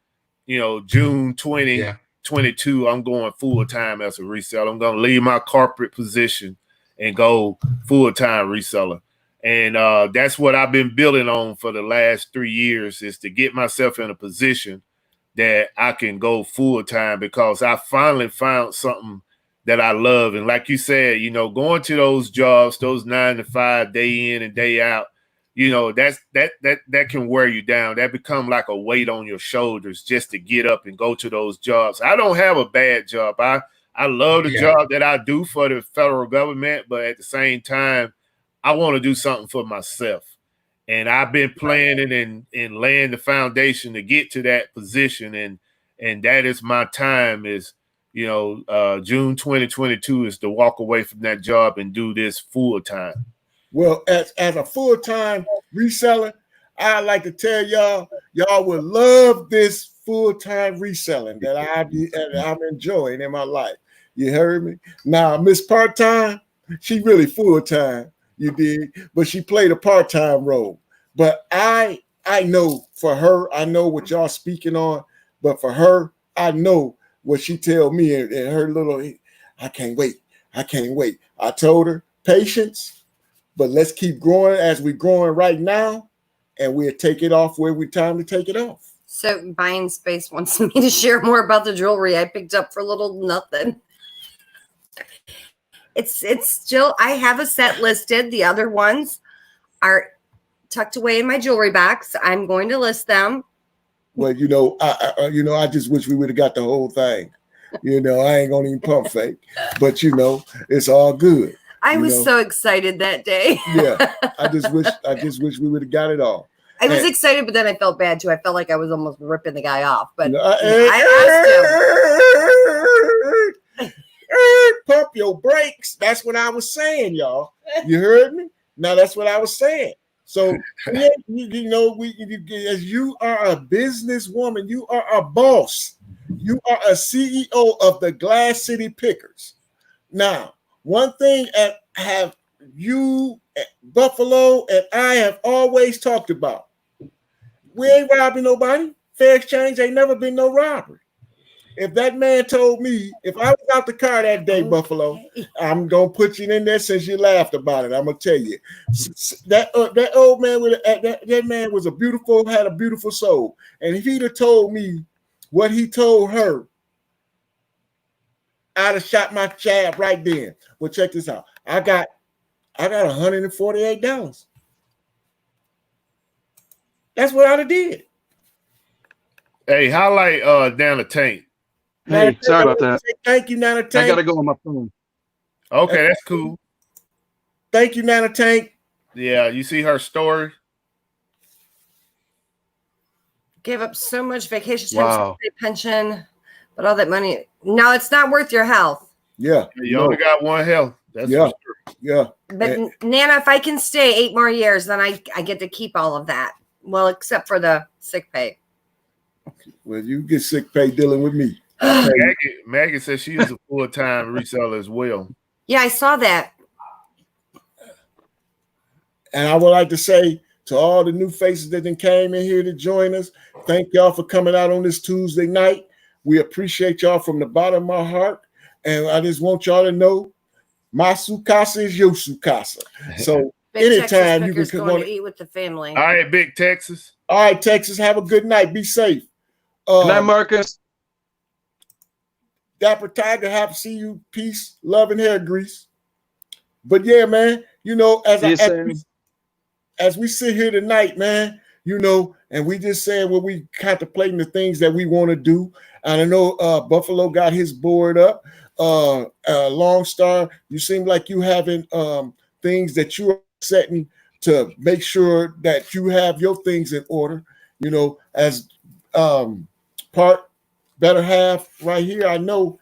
you know, June 2022, I'm going full-time as a reseller. I'm going to leave my corporate position and go full-time reseller. And that's what I've been building on for the last 3 years, is to get myself in a position that I can go full-time, because I finally found something that I love. And like you said, you know, going to those jobs, those 9 to 5, day in and day out, you know, that can wear you down. That become like a weight on your shoulders just to get up and go to those jobs. I don't have a bad job. I love the job that I do for the federal government, but at the same time, I want to do something for myself. And I've been planning and laying the foundation to get to that position. And that is my time is, you know, June 2022 is to walk away from that job and do this full time. Well, as a full-time reseller, I like to tell y'all will love this full-time reselling that I'm enjoying in my life. You heard me? Now, Miss Part-Time, she really full-time, you did, but she played a part-time role. But I know for her, I know what y'all speaking on, but for her, I know what she tell me and her little, I can't wait. I told her, patience, but let's keep growing as we're growing right now, and we'll take it off where we time to take it off. So Buying Space wants me to share more about the jewelry I picked up for little nothing. It's still, I have a set listed. The other ones are tucked away in my jewelry box. I'm going to list them. Well, you know, I just wish we would have got the whole thing. You know, I ain't gonna even pump fake, but you know, it's all good. I was so excited that day. Yeah, I just wish we would have got it all. I was excited, but then I felt bad too. I felt like I was almost ripping the guy off. But I asked him. Pump your brakes. That's what I was saying, y'all. You heard me? Now that's what I was saying. So, you know, as you are a businesswoman, you are a boss. You are a CEO of the Glass City Pickers. Now, one thing have you, Buffalo, and I have always talked about, we ain't robbing nobody. Fair exchange ain't never been no robbery. If that man told me, if I was out the car that day, Buffalo, I'm gonna put you in there since you laughed about it. I'm gonna tell you that old man that man was had a beautiful soul, and if he'd have told me what he told her, I'd have shot my jab right then. Well, check this out. I got $148. That's what I'd have did. Hey, highlight down the tank. Hey, sorry about that. Thank you, Nana Tank. I gotta go on my phone. Okay, that's cool. Thank you, Nana Tank. Yeah, you see her story. Gave up so much vacation time, pension, but all that money. No, it's not worth your health. Yeah, you only got one health. That's for sure. Yeah. But Nana, if I can stay 8 more years, then I get to keep all of that. Well, except for the sick pay. Well, you get sick pay dealing with me. Maggie says she is a full-time reseller as well. Yeah, I saw that. And I would like to say to all the new faces that then came in here to join us, thank y'all for coming out on this Tuesday night. We appreciate y'all from the bottom of my heart. And I just want y'all to know, my sukasa is your sukasa. So Big anytime you Texas can going to eat with the family. All right, Big Texas. All right, Texas, have a good night. Be safe. Good night, Marcus. Dapper Tiger, happy to see you. Peace, love, and hair grease. But yeah, man, you know, as we sit here tonight, man, you know, and we just saying what we contemplating the things that we want to do. And I know Buffalo got his board up. Long Star, you seem like you having things that you are setting to make sure that you have your things in order. You know, as part better half right here, I know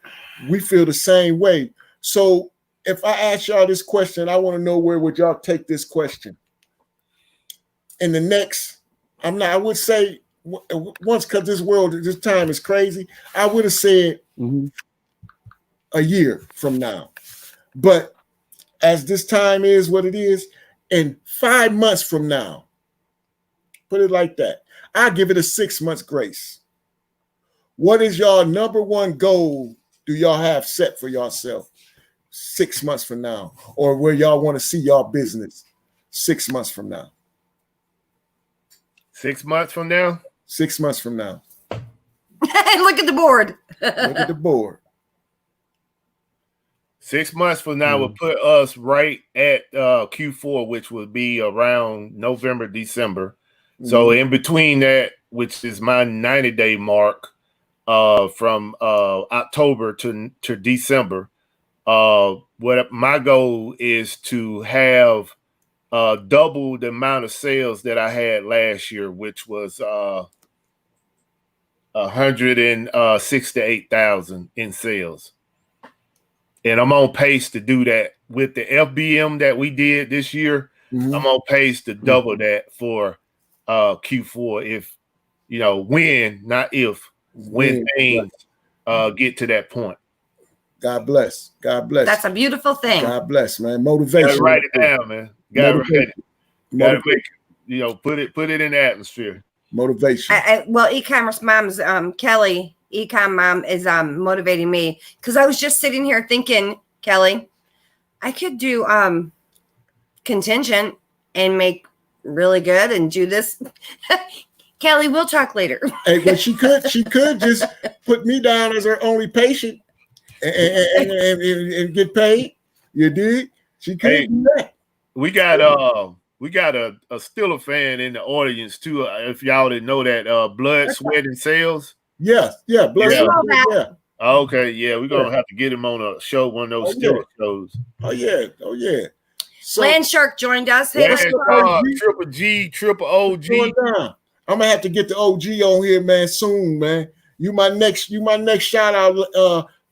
we feel the same way. So if I ask y'all this question, I want to know where would y'all take this question? In the next, I would say once, because this time is crazy, I would have said a year from now. But as this time is what it is, in 5 months from now, put it like that, I give it a 6 months grace. What is y'all number one goal do y'all have set for yourself 6 months from now? Or where y'all want to see y'all business 6 months from now? 6 months from now? 6 months from now. Look at the board. Look at the board. 6 months from now will put us right at Q4, which would be around November, December. So in between that, which is my 90-day mark, from October to December, what my goal is to have double the amount of sales that I had last year, which was 168,000 in sales. And I'm on pace to do that with the FBM that we did this year. I'm on pace to double that for Q4 if, you know, when, not if, when things get to that point. God bless. God bless. That's a beautiful thing. God bless, man. Motivation. Gotta write it down, man. Gotta write it. Gotta make it, you know, put it in the atmosphere. Motivation. Well, e-commerce mom's Kelly, e-com mom is motivating me because I was just sitting here thinking, Kelly, I could do contingent and make really good and do this. Kelly, we'll talk later. Hey, but she could just put me down as her only patient and get paid. You did? She could do that. We got a Stiller fan in the audience too. If y'all didn't know that, Blood, Sweat, and Sales. Yes, yeah, Blood, Sweat, yeah. Okay, yeah, we're gonna have to get him on a show, one of those Stiller shows. Oh yeah. So, Land Shark joined us. Hey, Triple G, Triple OG. I'm gonna have to get the OG on here, man, soon, man. You my next shout out,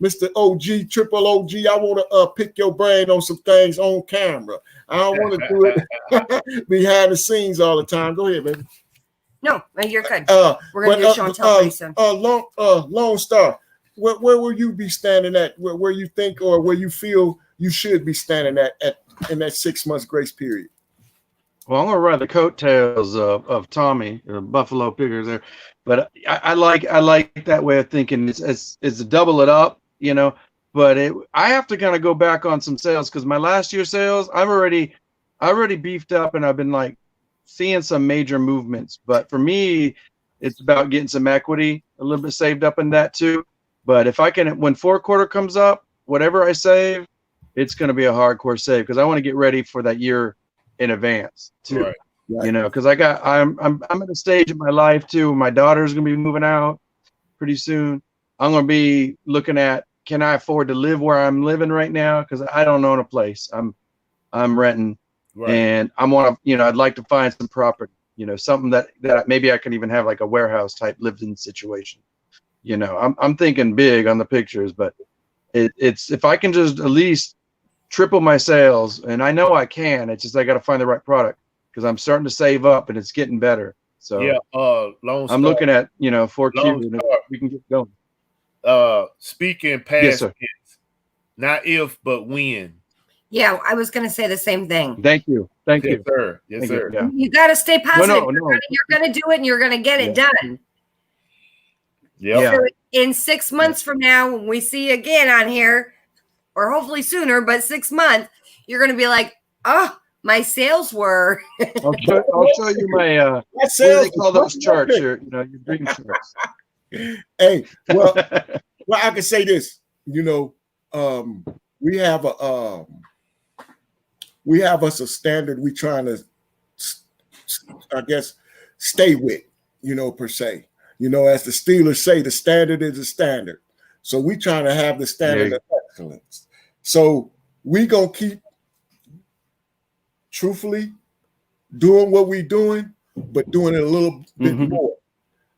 Mr. OG, Triple OG. I want to pick your brain on some things on camera. I don't want to do it behind the scenes all the time. Go ahead, baby. No, you're good. We're gonna do show and tell pretty soon. Lone Star, where will you be standing at? Where you think or where you feel you should be standing at in that 6 months grace period? Well, I'm gonna ride the coattails of Tommy, Buffalo Pickers there, but I like that way of thinking. It's to double it up, you know. But I have to kind of go back on some sales because my last year sales, I already beefed up and I've been like seeing some major movements. But for me, it's about getting some equity, a little bit saved up in that too. But if I can, when fourth quarter comes up, whatever I save, it's going to be a hardcore save because I want to get ready for that year in advance too. Right. You know, because I'm at a stage in my life too. My daughter's gonna be moving out pretty soon. I'm gonna be looking at, can I afford to live where I'm living right now? Because I don't own a place. I'm renting, and I want to, you know, I'd like to find some property. You know, something that maybe I can even have like a warehouse type lived-in situation. You know, I'm thinking big on the pictures, but it's if I can just at least triple my sales, and I know I can. It's just I got to find the right product because I'm starting to save up and it's getting better. So Yeah, Lone Star. I'm looking at 4Q Lone and if Star. we can get going. Speaking Yes, past sir. tense, not if, but when. Yeah, I was going to say the same thing. Thank you. Thank Yes, you. sir. Yes, Thank sir. you. Yeah. You got to stay positive. No. You're gonna do it, and you're gonna get it Yeah. done. Yep. Yeah. So in 6 months from now, when we see you again on here, or hopefully sooner, but 6 months, you're gonna be like, oh, my sales were. I'll show you my That what do sales they call is those pushing charts? up Your dream charts. Hey, well, I can say this. We have us a standard we trying to, I guess, stay with. Per se. As the Steelers say, the standard is the standard. So we trying to have the standard of excellence. So we gonna keep truthfully doing what we doing, but doing it a little bit more,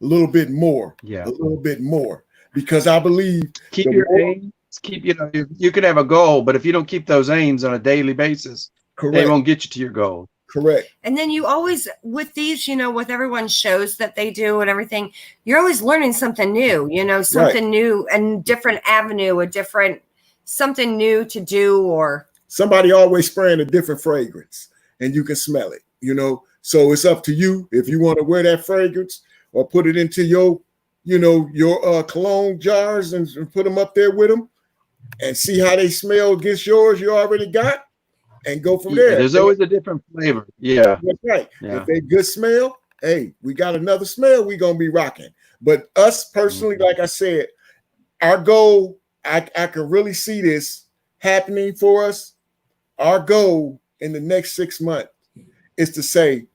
a little bit more, Yeah. a little bit more. Because I believe Keep your aims. Keep you can have a goal, but if you don't keep those aims on a daily basis, they won't get you to your goal. Correct. And then you always, with these, with everyone's shows that they do and everything, you're always learning something new, something new and different avenue, something new to do, or somebody always spraying a different fragrance and you can smell it, So it's up to you if you want to wear that fragrance or put it into your cologne jars and put them up there with them and see how they smell against yours you already got and go from there. There's always a different flavor. Yeah. That's right. Yeah. If they good smell, hey, we got another smell we going to be rocking. But us personally, like I said, our goal, I can really see this happening for us. Our goal in the next 6 months is to say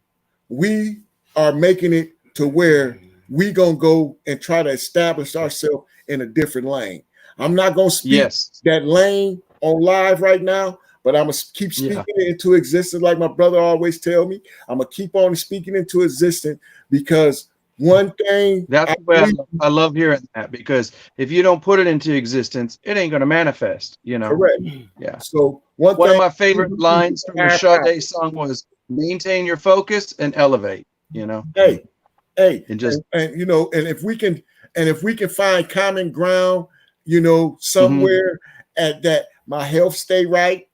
we are making it to where we going to go and try to establish ourselves in a different lane. I'm not going to speak that lane on live right now, but I'm going to keep speaking it into existence like my brother always tell me. I'm going to keep on speaking into existence because one thing that's I love hearing that, because if you don't put it into existence, it ain't going to manifest, Correct. Yeah. So one of my favorite lines from the Sade song was maintain your focus and elevate, Hey, and just and if we can find common ground, somewhere at that my health stay right.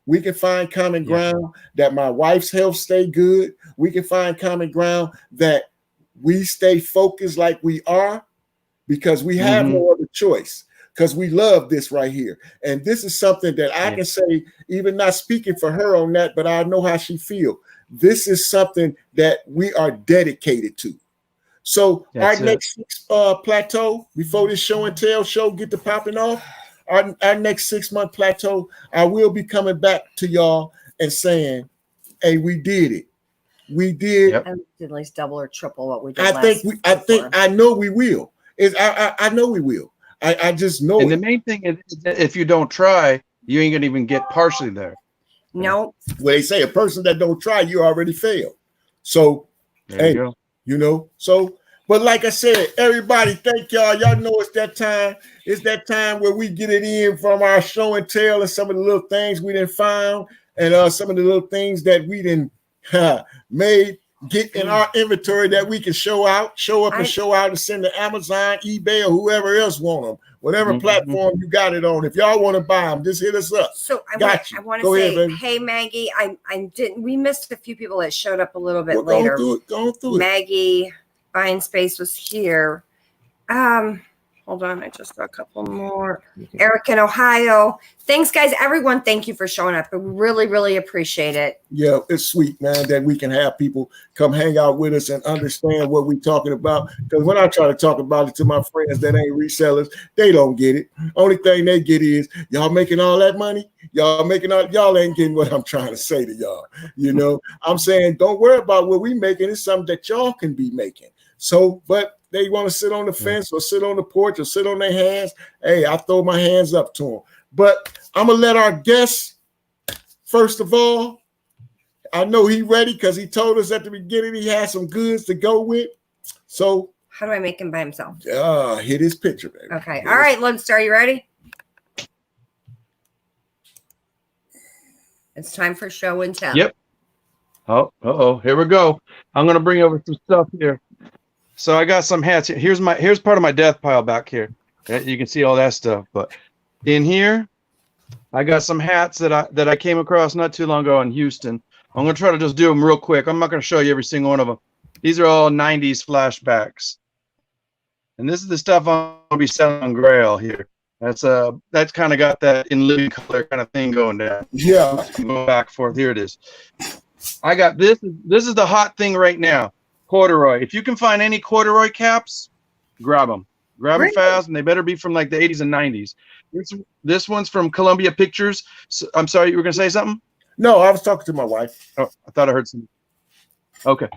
We can find common ground that my wife's health stay good. We can find common ground that we stay focused like we are, because we have no other choice, because we love this right here. And this is something that I can say, even not speaking for her on that, but I know how she feels. This is something that we are dedicated to. So our next plateau, before this show and tell show get to popping off, our next 6 month plateau, I will be coming back to y'all and saying, hey, we did it. We did. At least double or triple what we did. I know we will. I know we will. I just know. And the main thing is that if you don't try, you ain't gonna even get partially there. No. Well, they say a person that don't try, you already failed. So there you go. So, but like I said, everybody, thank y'all. Y'all know it's that time. It's that time where we get it in from our show and tell and some of the little things we didn't find and some of the little things that we didn't made get in our inventory that we can show up and send to Amazon, eBay, or whoever else want them. Whatever platform you got it on. If y'all want to buy them, just hit us up. So I want to say, hey Maggie, we missed a few people that showed up a little bit later. Go through it. Maggie Buying Space was here. Hold on, I just got a couple more. Eric in Ohio. Thanks, guys. Everyone, thank you for showing up. I really, really appreciate it. Yeah, it's sweet, man, that we can have people come hang out with us and understand what we're talking about. Because when I try to talk about it to my friends that ain't resellers, they don't get it. Only thing they get is, y'all making all that money? Y'all ain't getting what I'm trying to say to y'all. I'm saying, don't worry about what we making. It's something that y'all can be making. So, but they want to sit on the fence or sit on the porch or sit on their hands. Hey, I throw my hands up to them. But I'm going to let our guest, first of all, I know he ready because he told us at the beginning he had some goods to go with. So how do I make him by himself? Hit his picture, baby. Okay. All right, Lone Star, you ready? It's time for show and tell. Yep. Oh, here we go. I'm gonna bring over some stuff here. So I got some hats here. Here's part of my death pile back here. You can see all that stuff. But in here, I got some hats that I came across not too long ago in Houston. I'm gonna try to just do them real quick. I'm not gonna show you every single one of them. These are all 90s flashbacks. And this is the stuff I'm gonna be selling on Grail here. That's kind of got that in living color kind of thing going down. Yeah. Go back and forth. Here it is. I got this. This is the hot thing right now. Corduroy. If you can find any corduroy caps, grab them. Grab them fast, and they better be from like the 80s and 90s. This one's from Columbia Pictures. So, I'm sorry, you were gonna say something? No, I was talking to my wife. Oh, I thought I heard something. Okay.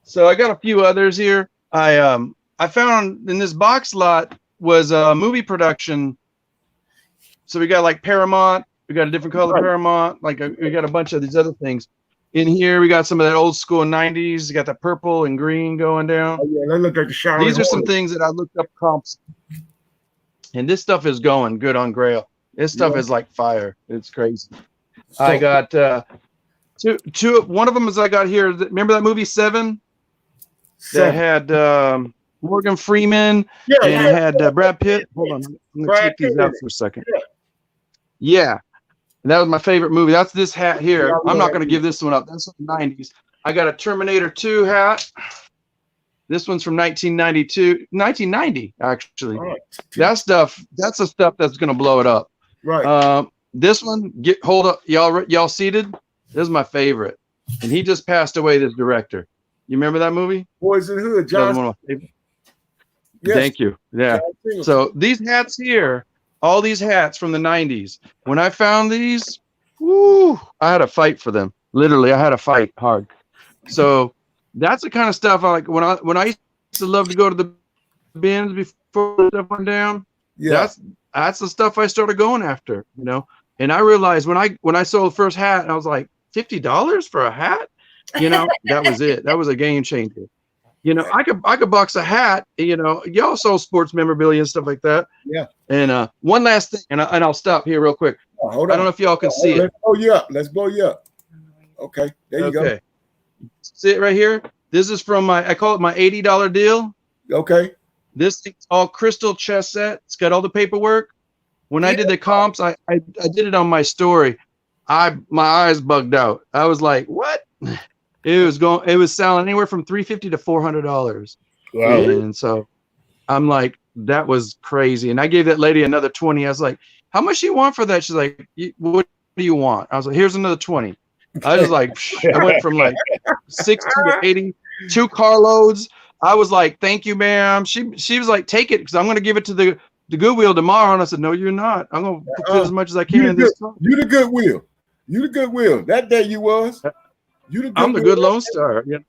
So I got a few others here. I found in this box lot was a movie production. So we got like Paramount. We got a different color Paramount. We got a bunch of these other things. In here, we got some of that old school 90s. You got the purple and green going down. Oh, yeah, they look like the shower. These are some things that I looked up comps. And this stuff is going good on Grail. This stuff is like fire. It's crazy. So, I got two. One of them is I got here. Remember that movie Seven? That had Morgan Freeman and it had Brad Pitt. Hold on, I'm gonna take these out for a second. Yeah, and that was my favorite movie. That's this hat here. I'm not gonna give this one up. That's from the 90s. I got a Terminator 2 hat. This one's from 1990 actually. Right. That's the stuff that's gonna blow it up. Right. This one, hold up, y'all seated. This is my favorite, and he just passed away. This director. You remember that movie? Boys in the Hood, John. Yes. Thank you. Yeah. So these hats here, all these hats from the 90s. When I found these, woo, I had a fight for them. Literally, I had a fight hard. So that's the kind of stuff I like. When I used to love to go to the bins before stuff went down. Yeah. That's the stuff I started going after, you know. And I realized when I saw the first hat, I was like, $50 for a hat? You know, that was it. That was a game changer. You know, I could box a hat. You know, y'all sold sports memorabilia and stuff like that. Yeah. And one last thing, and I'll stop here real quick. Oh, hold on. I don't know if y'all can see it. Let's blow you up. Okay, there you go. See it right here? This is from I call it my $80 deal. Okay. This thing's all crystal chess set. It's got all the paperwork. When I did the comps, I did it on my story. My eyes bugged out. I was like, what? It was selling anywhere from $350 to $400. Wow. And so I'm like, that was crazy. And I gave that lady another 20. I was like, how much do you want for that? She's like, what do you want? I was like, here's another 20. I was like, I went from like 60 to 80, 2 carloads. I was like, thank you, ma'am. She was like, take it, because I'm going to give it to the Goodwill tomorrow. And I said, no, you're not. I'm going to put as much as I can in this car. You the Goodwill. You the Goodwill. That day you was. I'm the good Lone Star. You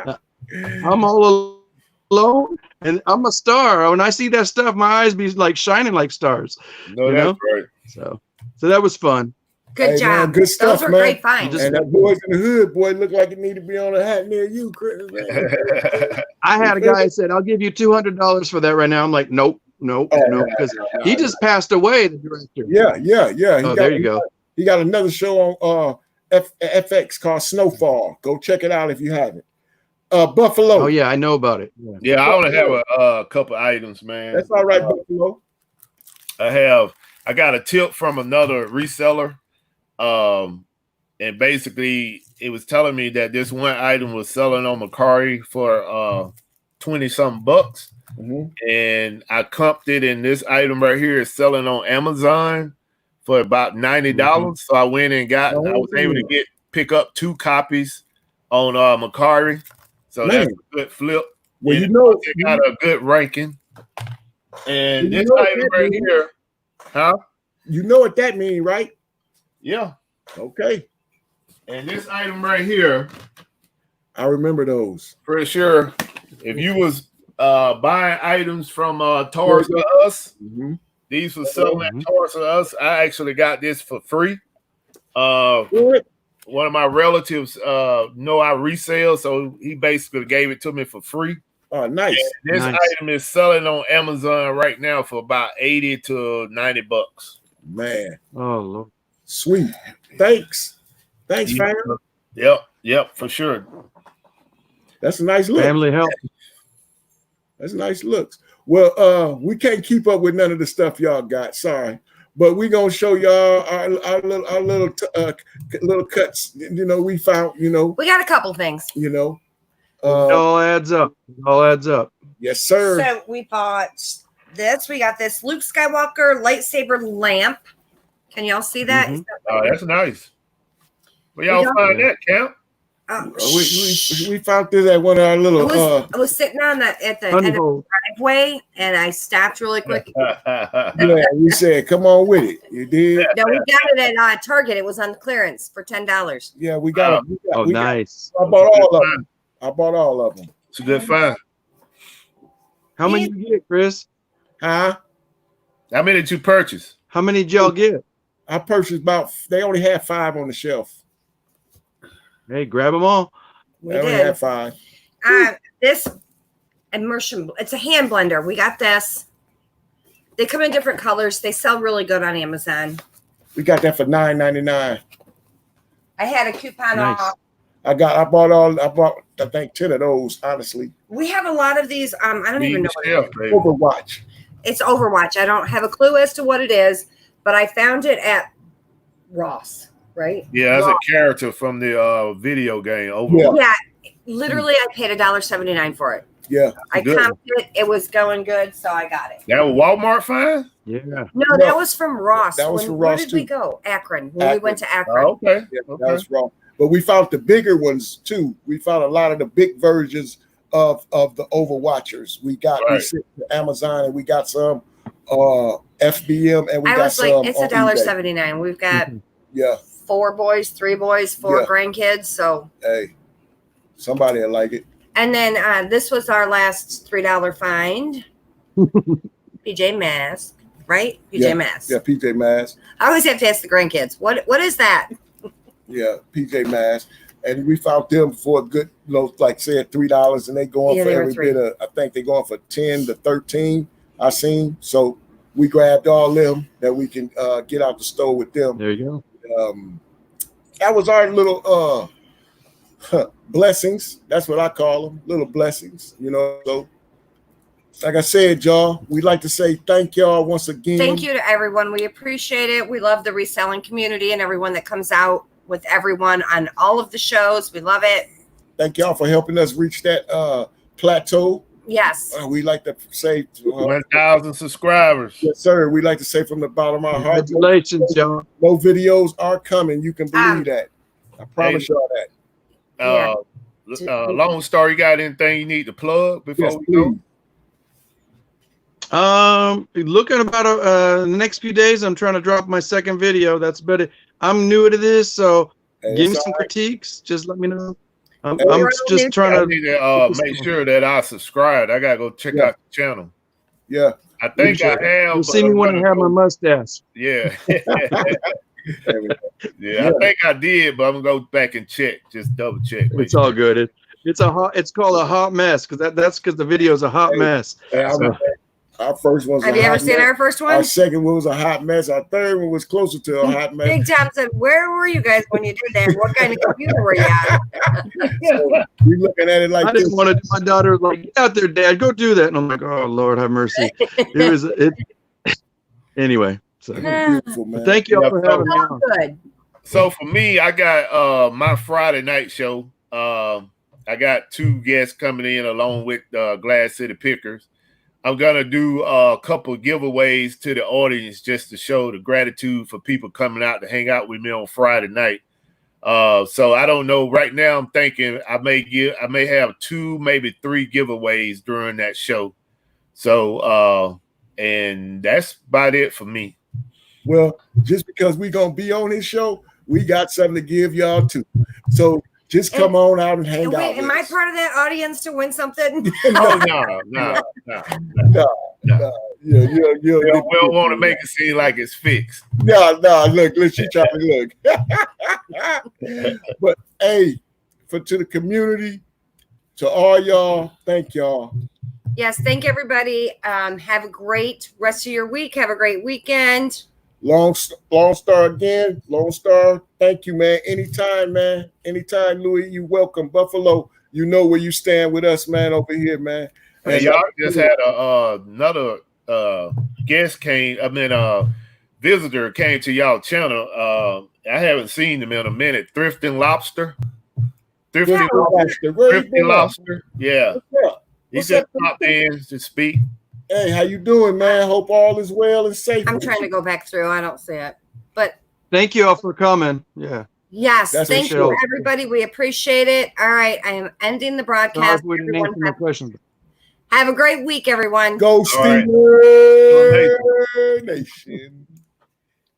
know? I'm all alone, and I'm a star. When I see that stuff, my eyes be like shining like stars. No, that's right. So that was fun. Good job. Man, good stuff, Those were man. great finds. And that Boys in the Hood boy looked like it needed to be on a hat near you, Chris. I had a guy that said, "I'll give you $200 for that right now." I'm like, nope, because he just passed away. The director. Yeah. There you go. He got another show on FX called Snowfall. Go check it out if you haven't. Buffalo. Oh yeah, I know about it. Yeah, I only have a couple items, man. That's all right, Buffalo. I got a tip from another reseller. And basically it was telling me that this one item was selling on Mercari for 20-something bucks. Mm-hmm. And I comped it, and this item right here is selling on Amazon for about $90. Mm-hmm. So I went and I was able to pick up 2 copies on Mercari. So that's a good flip. Well, it got a good ranking. And this item right here, you know what that means, right? Yeah. Okay. And this item right here, I remember those. For sure. If you was buying items from Toys R Us, mm-hmm. These were selling at Toys R Us. I actually got this for free. One of my relatives know I resell, so he basically gave it to me for free. Oh, nice. And this item is selling on Amazon right now for about $80 to $90. Man, Oh Lord. sweet. Thanks, fam. Yep, for sure. That's a nice look. Family help. That's nice looks. Well, we can't keep up with none of the stuff y'all got. Sorry, but we gonna show y'all our little cuts. You know, we found. You know, We got a couple things. you know. It all adds up. It all adds up. Yes, sir. So we bought this. We got this Luke Skywalker lightsaber lamp. Can y'all see that? Mhm. Is that Oh, right? that's nice. Where y'all got- find that, Camp? We found this at one of our little. I was sitting on at the end of the Honeyhole. driveway, and I stopped really quick. Yeah, we said, come on with it. You did. No, we got it at Target. It was on clearance for $10. Yeah, we got. Oh, nice. I bought all of them. I bought all of them. It's a good find. How many you get, Chris? Huh? How many did you purchase? How many did y'all get? I purchased about. They only had 5 on the shelf. Hey, grab them all. We They only did. had 5. This immersion, it's a hand blender. We got this. They come in different colors. They sell really good on Amazon. We got that for $9.99. I had a coupon Nice. off. I bought I think 10 of those, honestly. We have a lot of these. I don't even know what it is. Shelf, baby. Overwatch. It's Overwatch. I don't have a clue as to what it is, but I found it at Ross, right? Yeah, that's Ross. a character from the video game. Overwatch. Yeah. Yeah, literally, I paid $1.79 for it. Yeah. I Good. comped it. It was going good, so I got it. That was Walmart find? Yeah. No, that was from Ross. That was from Where Ross, did we too. go? Akron. When we Akron. went to Akron. Oh, okay. Yeah, Okay. that was wrong. But we found the bigger ones too. We found a lot of the big versions of the Overwatchers. We Right. sent to Amazon and we got some FBM and we I got was some like, it's on eBay. $1.79. We've got Yeah. 4 boys, 3 boys, 4 Yeah. grandkids. So, Hey, somebody will like it. and then this was our last $3 find. PJ Masks, right? PJ Masks. Yeah, PJ Masks. I always have to ask the grandkids, what is that? Yeah, PJ Masks. And we found them for a good, like said, $3, and they going Yeah, for they were every $3. bit of. I think they going for 10 to 13. I seen. So we grabbed all them that we can get out the store with them. There you That was our little blessings. That's what I call them, little blessings. You know. So, like I said, y'all, we'd like to say thank y'all once again. Thank you to everyone. We appreciate it. We love the reselling community and everyone that comes out with everyone on all of the shows. We love it. Thank y'all for helping us reach that plateau. Yes. We like to say, 1,000 subscribers. yes, sir. We like to say from the bottom of our go. heart, Congratulations, y'all. no videos are coming. You can believe that. I promise y'all that. Lone Star, you got anything you need to plug before Yes, we go? please. Looking about the next few days, I'm trying to drop my second video. That's better. I'm new to this, so Hey, give me it's some all right. critiques. Just let me know. I'm Hey, we're all just new trying I to. need to make sure that I subscribe. I gotta go check Yeah. out the channel. Yeah. I think I have. You'll but see me I'm when I gonna have my go- mustache. Yeah. There we go. Yeah, I think I did, but I'm gonna go back and check. Just double check. It's all good. It's called a hot mess because that's because the video is a hot Hey, mess. Hey, So- our first one's Have a you ever hot seen mess. our first Our one? second one was a hot mess. Our third one was closer to a hot mess. Big Tom said, where were you guys when you did that? What kind of computer were you on? So we looking at it like I this. didn't want to do my daughter was like, get out there, Dad, go do that. And I'm like, oh Lord, have mercy. Anyway. So Beautiful, man. thank you all Yeah, for having me Oh, on. good. So for me, I got my Friday night show. I got 2 guests coming in along with Glass City Pickers. I'm gonna do a couple of giveaways to the audience just to show the gratitude for people coming out to hang out with me on Friday night. So I don't know. Right now, I'm thinking I may have 2, maybe 3 giveaways during that show. So and that's about it for me. Well, just because we're gonna be on this show, we got something to give y'all too. So just come on out and hang out. Wait, with am I us. part of that audience to win something? Oh no. No. No. Yeah, We don't want to make it seem like it's fixed. No, look, she trying to look. But hey, to the community, to all y'all, thank y'all. Yes, thank everybody. Have a great rest of your week. Have a great weekend. Lone Star again. Lone Star, thank you, man. Anytime, man. Anytime, Louis, you welcome. Buffalo, you know where you stand with us, man, over here, man. And y'all just had another guest visitor came to y'all channel. I haven't seen them in a minute. Thrifting Lobster. Thrifty Lobster. Yeah. He just popped in to speak. Hey, how you doing, man? Hope all is well and safe. I'm trying to go back through. I don't see it. But thank you all for coming. Yeah. Yes, thank you, Michelle. everybody. We appreciate it. All right, I am ending the broadcast. We didn't answer my question. Have a great week, everyone. Go Steelers Nation.